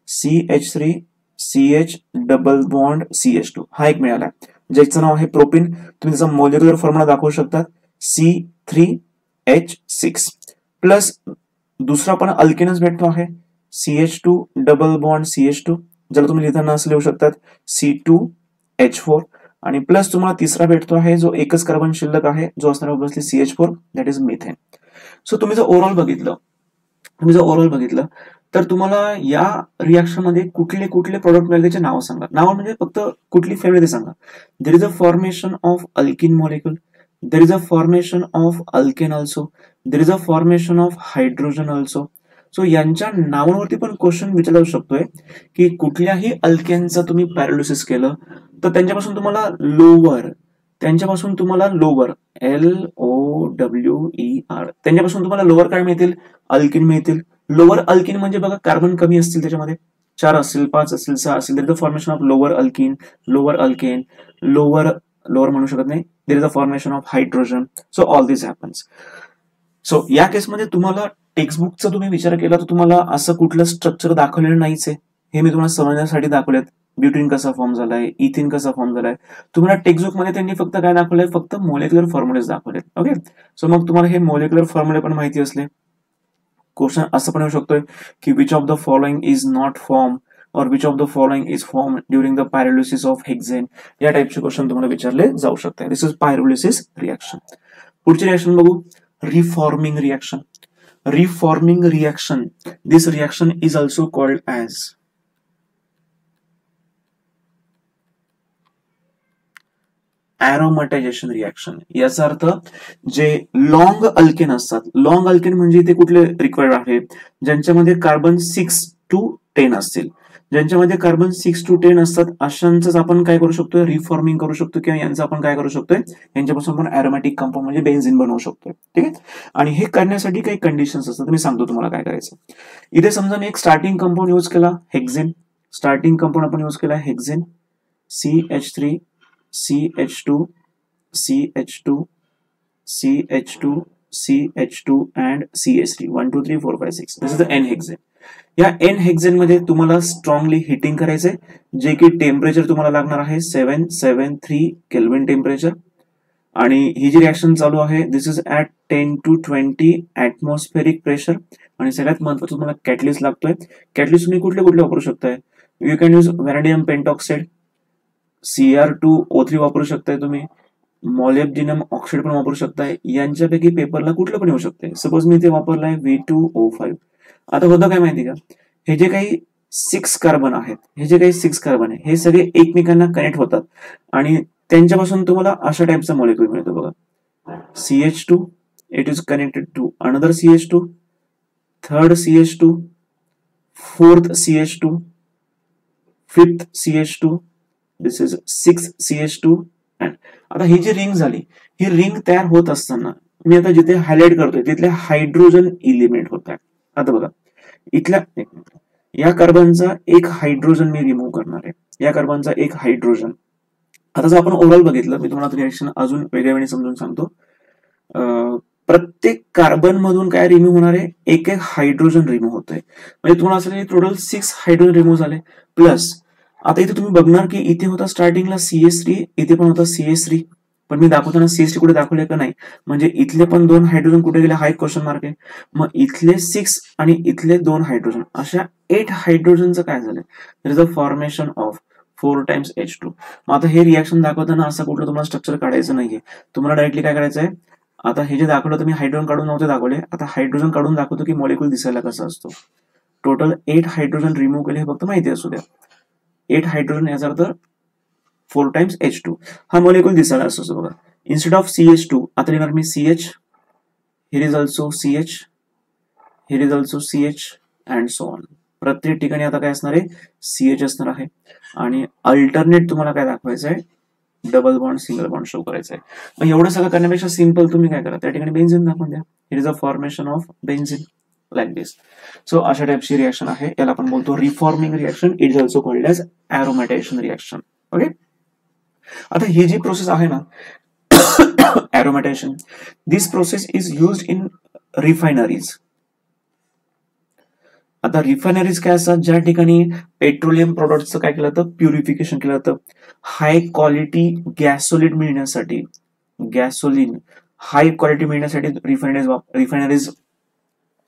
Speaker 1: CH3 CH double bond CH2. हा एक मिळाला, ज्याचं नाव आहे प्रोपिन. तुम्ही त्याचा मॉलिक्युलर फॉर्म्युला दाखवू शकता C3H6 प्लस दुसरा पण अल्केनच भेटतो आहे CH2 डबल बॉन्ड CH2, ज्याला तुम्ही लिहिताना असं लिहू शकतात C2H4. आणि प्लस तुम्हाला तिसरा भेटतो आहे जो एकच कार्बन शिल्लक आहे, जो असणार obviously CH4, that is methane. So तुम्ही जर ओव्हरऑल बघितलं तर तुम्हाला या रिॲक्शन मध्ये कुठले कुठले प्रोडक्ट मिळेल त्याचे नाव सांगा. नाव म्हणजे फक्त कुठली फॅमिली सांगा. There is a formation of alkyne molecule, there is a formation of alkane also, there is a formation of hydrogen also. So यांच्या नावावरती पण क्वेश्चन विचारला जाऊ शकतोय की कुठल्याही अल्केनचं तुम्ही पॅरालिसिस केलं तर त्यांच्यापासून तुम्हाला लोअर LOWER त्यांच्यापासून तुम्हाला लोअर काय मिळतील, अल्किन मिळतील. लोअर अल्किन म्हणजे बघा कार्बन कमी असतील, त्याच्यामध्ये 4 असतील, 5 असतील, 6 असतील, there is a formation of lower alkyne, lower alkane, lower म्हणू शकत नाही, there is a formation of hydrogen. So all this happens. So या केसमध्ये तुम्हाला टेक्स्टबुकचा तुम्ही विचार केला तर तुम्हाला असं कुठलं स्ट्रक्चर दाखवलेलं नाहीच आहे. हे मी तुम्हाला समजण्यासाठी दाखवलेत. ब्युटीन कसा फॉर्म झालाय, इथिन कसा फॉर्म झालाय. तुम्हाला टेक्स्टबुक मध्ये त्यांनी फक्त काय दाखवलंय, फक्त मॉलिक्युलर फॉर्म्युलेज दाखवलेत. ओके. सो मग तुम्हाला हे मॉलिक्युलर फॉर्म्युले पण माहिती असले. क्वेश्चन असं पण येऊ शकतोय की which of the following is not form or which of the following is form during the pyrolysis of hexane, या टाइपचे क्वेश्चन तुम्हाला विचारले जाऊ शकते. This is pyrolysis reaction. पुढची रिएक्शन बघू, reforming reaction. Reforming reaction, this reaction is also called as aromatization reaction. याचा अर्थ जे लॉंग अल्केन असतात, लॉंग अल्केन म्हणजे इथे कुठले रिक्वायर्ड आहे, ज्यांच्यामध्ये कार्बन 6 to 10 असतील, ज्यांच्यामध्ये कार्बन 6 to 10 असतात, अशांच आपण काय करू शकतो, रिफॉर्मिंग करू शकतो, किंवा यांचं आपण काय करू शकतोय, यांच्यापासून आपण ॲरोमॅटिक कंपाऊंड म्हणजे बेन्झीन बनवू शकतोय. ठीक आहे. आणि हे करण्यासाठी काही कंडिशन्स असतात, मी सांगतो तुम्हाला काय करायचं. इथे समजा मी एक स्टार्टिंग कंपाऊंड यूज केला हेक्सेन, स्टार्टिंग कंपाऊंड आपण यूज केला hexane, CH3 CH2 CH2 CH2 CH2 and CH3, 1 2 3 4 5 6. This is the n hexane. या एन हेक्सेन मध्ये तुम्हाला स्ट्रॉंगली हिटिंग करायचंय, जे की टेम्परेचर तुम्हाला लागणार आहे 773 केल्विन टेम्परेचर. आणि ही जी रिएक्शन चालू आहे this is at 10 to 20 atmospheric pressure. आणि सगळ्यात महत्त्वाचं तुम्हाला कॅटलिस्ट लागतोय. कॅटलिस्ट तुम्ही कुठले कुठले वापरू शकताय, you can use vanadium pentoxide, Cr2O3 वापरू शकताय तुम्ही, मॉलिब्डेनम ऑक्साईड पण वापरू शकताय. यांच्यापैकी पेपरला कुठलं पण येऊ शकते. सपोज मी ते वापरलंय V2O5. आता होतं काय माहिती का, हे जे काही 6 कार्बन आहेत, हे जे काही 6 कार्बन आहे, हे सगळे एकमेकांना कनेक्ट होतात आणि त्यांच्यापासून तुम्हाला अशा टाइपचा मॉलिक्यूल मिळतो बघा. CH2, it is connected to another CH2, third CH2, fourth CH2, fifth CH2, this is 6 CH2. And आता ही जी रिंग झाली, ही रिंग तयार होत असताना मी आता जिथे हायलाइट करतोय तिथले हायड्रोजन एलिमेंट होत आहे. आता बघा इथल्या या कार्बनचा एक हायड्रोजन मी रिमूव्ह करणार आहे, या कार्बनचा एक हायड्रोजन. आता जर आपण ओव्हरऑल बघितलं, मी तुम्हाला रिएक्शन अजून वेगळ्या वेळी समजून सांगतो. प्रत्येक कार्बन मधून काय रिमूव्ह होणार आहे, एक एक हायड्रोजन रिमूव्ह होतोय. म्हणजे तुम्हाला असं टोटल 6 हायड्रोजन रिमूव्ह झाले. प्लस आता इथे तुम्ही बघणार की इथे होता स्टार्टिंगला CH3, इथे पण होता CH3, पण मी दाखवताना CH3 कुठे दाखवले का नाही, म्हणजे इथले पण 2 हायड्रोजन कुठे गेले हा एक क्वेश्चन मार्क आहे. मग इथले 6 आणि इथले 2 हायड्रोजन, अशा 8 हायड्रोजनचं काय झालं, there is a formation of 4 times H2. मग आता हे रिएक्शन दाखवताना असं कुठलं तुम्हाला स्ट्रक्चर काढायचं नाहीये, तुम्हाला डायरेक्टली काय करायचं आहे. आता हे जे दाखवलं तर मी हायड्रोजन काढून नव्हते दाखवले, आता हायड्रोजन काढून दाखवतो की मॉलिक्यूल दिसायला कसा असतो. टोटल 8 हायड्रोजन रिमूव्ह केले, हे फक्त माहिती असू द्या. 8 हायड्रोजन याचा अर्थ 4 times H2 हा मॉलिक्यूल दिसायला असतो बघा. इन्स्टेड ऑफ CH2 आता लिहिणार मी CH, here is also CH, here is also CH and so on. प्रत्येक ठिकाणी आता काय असणार आहे, CH असणार आहे. आणि अल्टरनेट तुम्हाला काय दाखवायचं आहे, double bond single bond show करायचं आहे. मग एवढं सगळं करण्यापेक्षा सिंपल तुम्ही काय करा, त्या ठिकाणी बेन्झीन दाखवून द्या. here is a formation of benzene like this. So अशा टाइपची रिएक्शन आहे, याला आपण बोलतो reforming reaction. It is also called as aromatization reaction. Okay. आता ही जी प्रोसेस आहे ना aromatization, this process is used in refineries. आता रिफायनरीज काय असतात, ज्या ठिकाणी पेट्रोलियम प्रोडक्टचं काय केलं जातं, प्युरिफिकेशन केलं जातं. हाय क्वालिटी गॅसोलिन मिळण्यासाठी, गॅसोलिन हाय क्वालिटी मिळण्यासाठी रिफायनरीज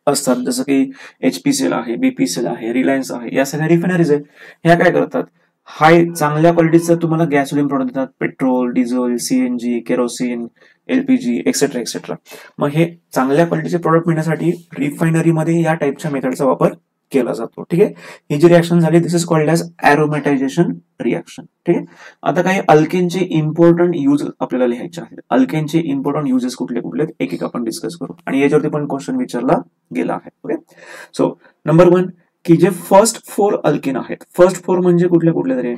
Speaker 1: असतात. जसं की HPCL आहे, BPCL आहे, रिलायन्स आहे, या सगळ्या रिफायनरीज आहे. ह्या काय करतात, हाय चांगल्या क्वालिटीचं तुम्हाला गॅसोलिन प्रोडक्ट देतात, petrol, diesel, CNG, kerosene, LPG etcetera etcetera. मग हे चांगल्या क्वालिटीचे प्रोडक्ट मिळण्यासाठी रिफायनरीमध्ये या टाइपच्या मेथडचा वापर केला जातो. ठीक आहे. ही जी रिएक्शन झाली दिस is called as aromatization reaction. ठीक आहे. आता काही अल्केनचे इम्पॉर्टंट यूज आपल्याला लिहायचे आहेत. अल्केनचे इम्पॉर्टंट युजेस कुठले कुठले एक एक आपण डिस्कस करू, आणि याच्यावरती पण क्वेश्चन विचारला गेला आहे. ओके. सो नंबर 1 की जे फर्स्ट 4 अल्केन आहेत, फर्स्ट 4 म्हणजे कुठले कुठले तरी,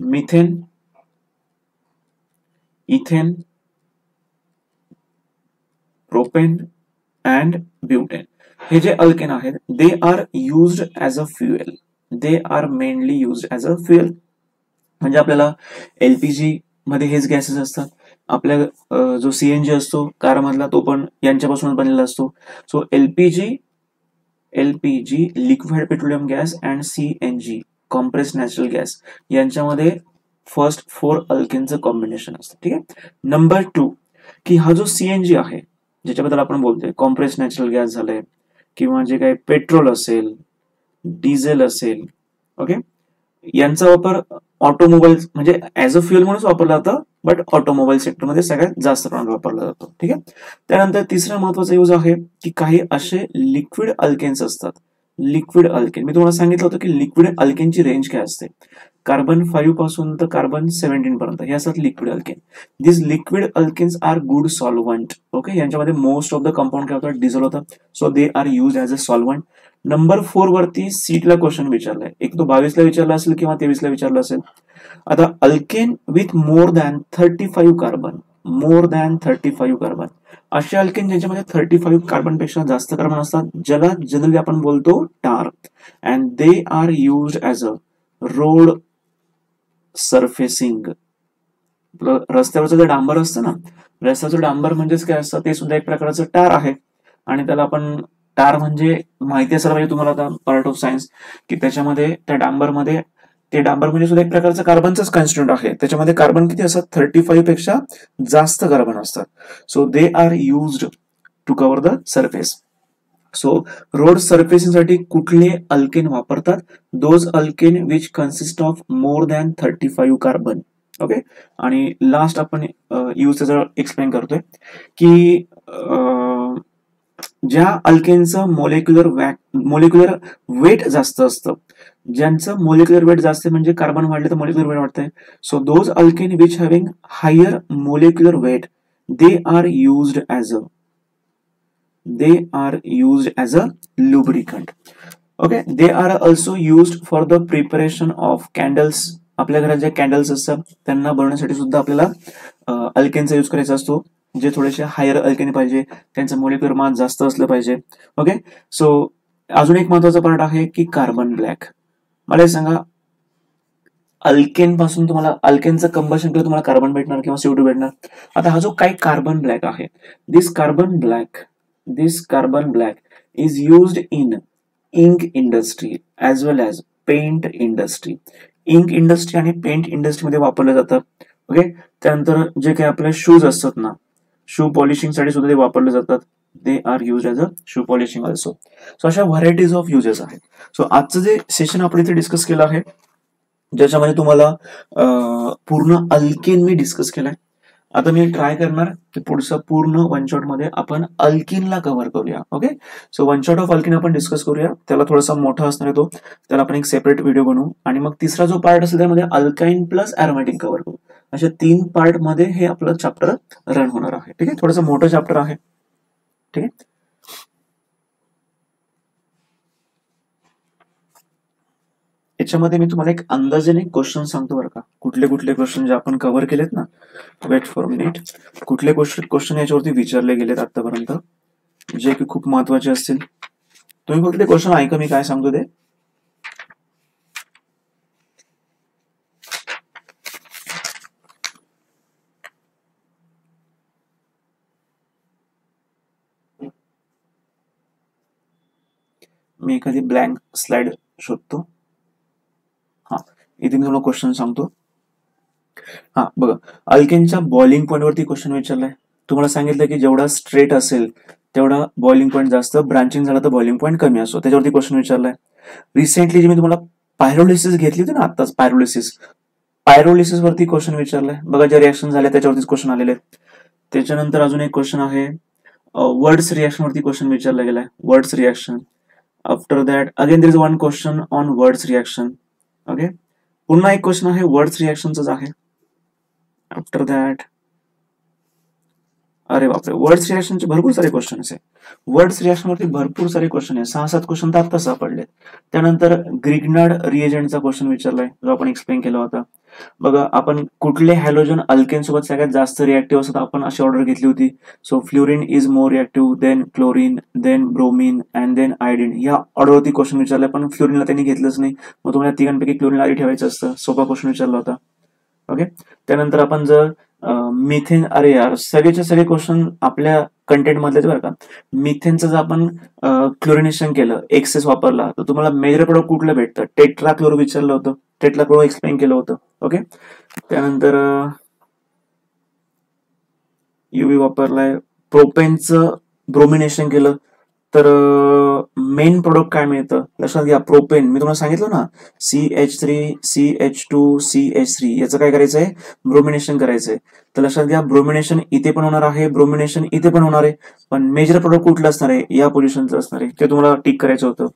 Speaker 1: methane, ethane, propane and butane. हे जे अल्केन आहेत दे are used as a fuel, they are mainly used as a fuel. म्हणजे आपल्याला LPG मध्ये हेच गॅसेस असतात. आपल्या जो CNG असतो कारमधला तो पण यांच्यापासून बनलेला असतो. So LPG liquid petroleum gas and CNG compressed natural gas यांच्यामध्ये फर्स्ट 4 अल्केनचं कॉम्बिनेशन असतं. ठीक आहे. नंबर 2 की हा जो CNG आहे ज्याच्याबद्दल आपण बोलतोय, कॉम्प्रेस्ड नॅचरल गॅस झालंय, किंवा जे काही पेट्रोल असेल, डिझेल असेल, ओके, यांचा वापर ऑटोमोबाईल म्हणजे ऍज अ फ्युएल म्हणून वापरला जातं, बट ऑटोमोबाईल सेक्टरमध्ये सगळ्यात जास्त प्रमाणात वापरला जातो. ठीक आहे. त्यानंतर तिसरा महत्वाचा यूज आहे की काही असे लिक्विड अल्केन्स असतात. लिक्विड अल्केन मी तुम्हाला सांगितलं होतं की लिक्विड अल्केनची रेंज काय असते, कार्बन 5 पासून तर कार्बन 17 पर्यंत हे असतात liquid alkane. This liquid alkanes are good solvent. Okay, यांच्यामध्ये मोस्ट ऑफ द कंपाऊंड काय होतात, डिझॉल्व होतात. So they are use as a solvent. Number 4 वरती सीटला क्वेश्चन विचारलाय, एक तो 22 ला विचारला असेल किंवा 23 ला विचारला असेल. आता alkane with more than 35 carbon, more than 35 carbon, असे अल्केन ज्यांच्यामध्ये 35 कार्बन पेक्षा जास्त कार्बन असतात, ज्याला जनरली आपण बोलतो tar, and they are used as a road surfacing. रस्त्यावरचं जे डांबर असतं ना, रस्त्यावरचं डांबर म्हणजेच काय असतं, ते सुद्धा एक प्रकारचं टार आहे. आणि त्याला आपण टार म्हणजे माहिती असायला पाहिजे तुम्हाला आता पार्ट ऑफ सायन्स, की त्याच्यामध्ये त्या डांबरमध्ये ते डांबर म्हणजे सुद्धा एक प्रकारचं कार्बनचंच कॉन्स्टिट्यूट आहे. त्याच्यामध्ये कार्बन किती असतात, 35 पेक्षा जास्त कार्बन असतात. So they are used to cover the surface. So road सरफेसिंगसाठी कुठले अल्केन वापरतात, those alkane which consist of more than 35 carbon. Okay, आणि लास्ट आपण यूज त्याचा एक्सप्लेन करतोय की ज्या अल्केनचं मोलेक्युलर वेट जास्त असतं, ज्यांचं मोलेक्युलर वेट जास्त म्हणजे कार्बन वाढले तर मोलेक्युलर वेट वाढतंय. So those alkane which having higher molecular weight they are used as a lubricant. Okay, they are also used for the preparation of candles. आपल्या घरात ज्या कॅन्डल्स असतात त्यांना बनवण्यासाठी सुद्धा आपल्याला अल्केनचा यूज करायचा असतो, जे थोडेसे हायर अल्केन पाहिजे, त्यांचं मोलेक्युलर मास जास्त असलं पाहिजे. ओके, सो अजून एक महत्वाचा पार्ट आहे की कार्बन ब्लॅक. मला हे सांगा, अल्केन पासून तुम्हाला अल्केनचं कंबशन केलं तुम्हाला कार्बन भेटणार किंवा CO2 भेटणार. आता हा जो काही कार्बन ब्लॅक आहे, this carbon black is used in ink industry as well as paint industry. Ink industry आणि पेंट इंडस्ट्रीमध्ये वापरलं जातं. ओके, त्यानंतर जे काही आपले शूज असतात ना, शू पॉलिशिंग साठी सुद्धा ते वापरले जातात. They are use as a shoe polishing also. So अशा व्हरायटीज ऑफ युजेस आहेत. सो आजचं जे सेशन आपण इथे डिस्कस केलं आहे, ज्याच्यामध्ये तुम्हाला पूर्ण अल्केन मी डिस्कस केलाय. आता मी ट्राय करणार की पुढचं पूर्ण वन शॉट मध्ये आपण अल्किनला कव्हर करूया. Okay, so one shot of alkene आपण डिस्कस करूया. त्याला थोडासा मोठा असणार आहे तो, त्याला आपण एक सेपरेट व्हिडिओ बनवू. आणि मग तिसरा जो पार्ट असेल त्यामध्ये अल्काइन प्लस अरोमॅटिक कव्हर करू. अशा 3 पार्ट मध्ये हे आपलं चॅप्टर रन होणार आहे. ठीक आहे, थोडंसं मोठं चॅप्टर आहे. ठीक आहे, याच्यामध्ये मी तुम्हाला एक अंदाजाने क्वेश्चन सांगतो बरं का, कुठले कुठले क्वेश्चन जे आपण कव्हर केलेत ना. Wait for minute. कुठले क्वेश्चन याच्यावरती विचारले गेलेत आतापर्यंत, जे की खूप महत्वाचे असतील. तुम्ही फक्त ते क्वेश्चन ऐका, मी काय सांगतो ते. मी एखादी ब्लँक स्लाइड शोधतो. हा, इथे मी तुम्हाला क्वेश्चन सांगतो. हा बघा, अल्केनच्या बॉइलिंग पॉईंट वरती क्वेश्चन विचारलाय. तुम्हाला सांगितलं की जेवढा स्ट्रेट असेल तेवढा बॉइलिंग पॉईंट जास्त, ब्रांचिंग झाला तर बॉइलिंग पॉईंट कमी असतो. त्याच्यावरती क्वेश्चन विचारलाय. रिसेंटली जे मी तुम्हाला पायरोलिसिस घेतली होती ना आताच, पायरोलिसिस वरती क्वेश्चन विचारलाय. बघा, ज्या रिएक्शन झाल्या त्याच्यावरतीच क्वेश्चन आलेले आहेत. त्याच्यानंतर अजून एक क्वेश्चन आहे, वर्ड्स रिएक्शन वरती क्वेश्चन विचारला गेलाय. Words reaction. After that again there is one question on words reaction. Okay, पुन्हा एक क्वेश्चन आहे वर्ड्स रिएक्शनच आहे. आफ्टर दॅट, अरे बापरे, वर्ड्स रिएक्शनचे भरपूर सारे क्वेश्चन आहे. वर्ड्स रिएक्शन वरती भरपूर सारे क्वेश्चन आहे, 6-7 क्वेश्चन तर आता सापडले. त्यानंतर ग्रिग्नार्ड रिएजंटचा क्वेश्चन विचारलाय, जो आपण एक्सप्लेन केला होता. बघा, आपण कुठले हॅलोजन अल्केन सोबत सगळ्यात जास्त रिएक्टिव्ह असतात आपण अशी ऑर्डर घेतली होती. So fluorine is more reactive, then chlorine, then bromine and then iodine. या ऑर्डरवरती क्वेश्चन विचारलाय, पण फ्लोरीनला त्यांनी घेतलंच नाही. मग तुम्हाला तिघांपैकी क्लोरीन आधी ठेवायचं असतं. सोपा क्वेश्चन विचारला होता. ओके, त्यानंतर आपण जर मिथेन, अरे यार सगळेचे सगळे क्वेश्चन आपल्या कंटेंट मधलेच बरं का. मिथेनचं जर आपण क्लोरिनेशन केलं, एक्सेस वापरला, तर तुम्हाला मेजर प्रोडक्ट कुठलं भेटतं, टेट्राक्लोरो विचारलं होतं, टेट्राक्लोरो एक्सप्लेन केलं होतं. ओके, त्यानंतर युव्ही वापरलाय, प्रोपेनचं ब्रोमिनेशन केलं तर मेन प्रोडक्ट काय मिळतं लक्षात घ्या, प्रोपेन. मी तुम्हाला सांगितलं ना, CH3 CH2 CH3 याचं काय करायचंय, ब्रोमिनेशन करायचंय. तर लक्षात घ्या, ब्रोमिनेशन इथे पण होणार आहे, ब्रोमिनेशन इथे पण होणार आहे, पण मेजर प्रोडक्ट कुठलं असणार आहे, या पोझिशनचं असणार आहे, ते तुम्हाला टिक करायचं होतं.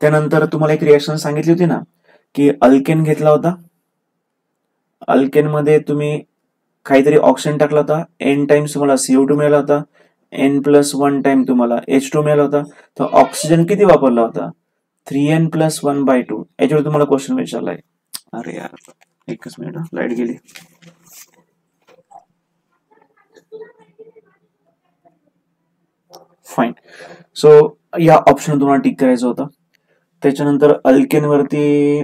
Speaker 1: त्यानंतर तुम्हाला एक रिएक्शन सांगितली होती ना, की अल्केन घेतला होता, अल्केन मध्ये तुम्ही काहीतरी ऑक्सिजन टाकला होता, एन टाइम्स तुम्हाला CO2 मिळाला होता, N+1 टाइम तुम्हाला H2 मिळाला होता. तर ऑक्सिजन किती वापरला होता, 3n+1/2. याच्यावर तुम्हाला क्वेश्चन विचारलाय. अरे यार, एकच मिनिट, लाईट गेली. फाईन. सो या ऑप्शन तुम्हाला टिक करायचं होतं. त्याच्यानंतर अल्केन वरती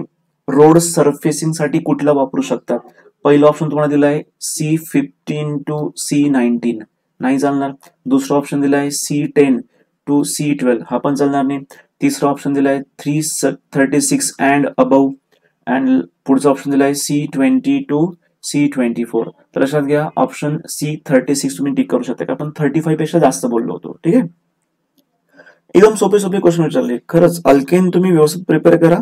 Speaker 1: रोड सर्फेसिंग साठी कुठला वापरू शकतात. पहिलं ऑप्शन तुम्हाला दिलाय C15 to C19, नाही चालणार. दुसरा ऑप्शन दिलाय C10 to C12, हा पण चालणार नाही. तिसरा ऑप्शन दिलाय 336 अँड अबव, अँड पुढचा ऑप्शन दिलाय C20 to C24. तर लक्षात घ्या, ऑप्शन C36 तुम्ही टिक करू शकता, आपण 35 पेक्षा जास्त बोललो होतो. ठीक आहे, एकदम सोपे सोपे क्वेश्चन विचारले. खरंच अल्केन तुम्ही व्यवस्थित प्रिपेअर करा.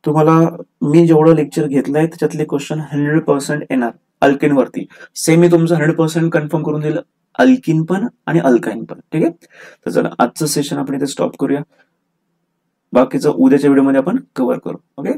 Speaker 1: तुम्हाला मी जेवढं लेक्चर घेतलंय त्याच्यातले क्वेश्चन 100% येणार अल्केन वरती. सेम मी तुमचं 100% कन्फर्म करून दिलं, अल्किन पण आणि अल्काइन पण. ठीक आहे, तर चला आजचं सेशन आपण इथे स्टॉप करूया. बाकीचं उद्याच्या व्हिडिओमध्ये आपण कव्हर करू. ओके.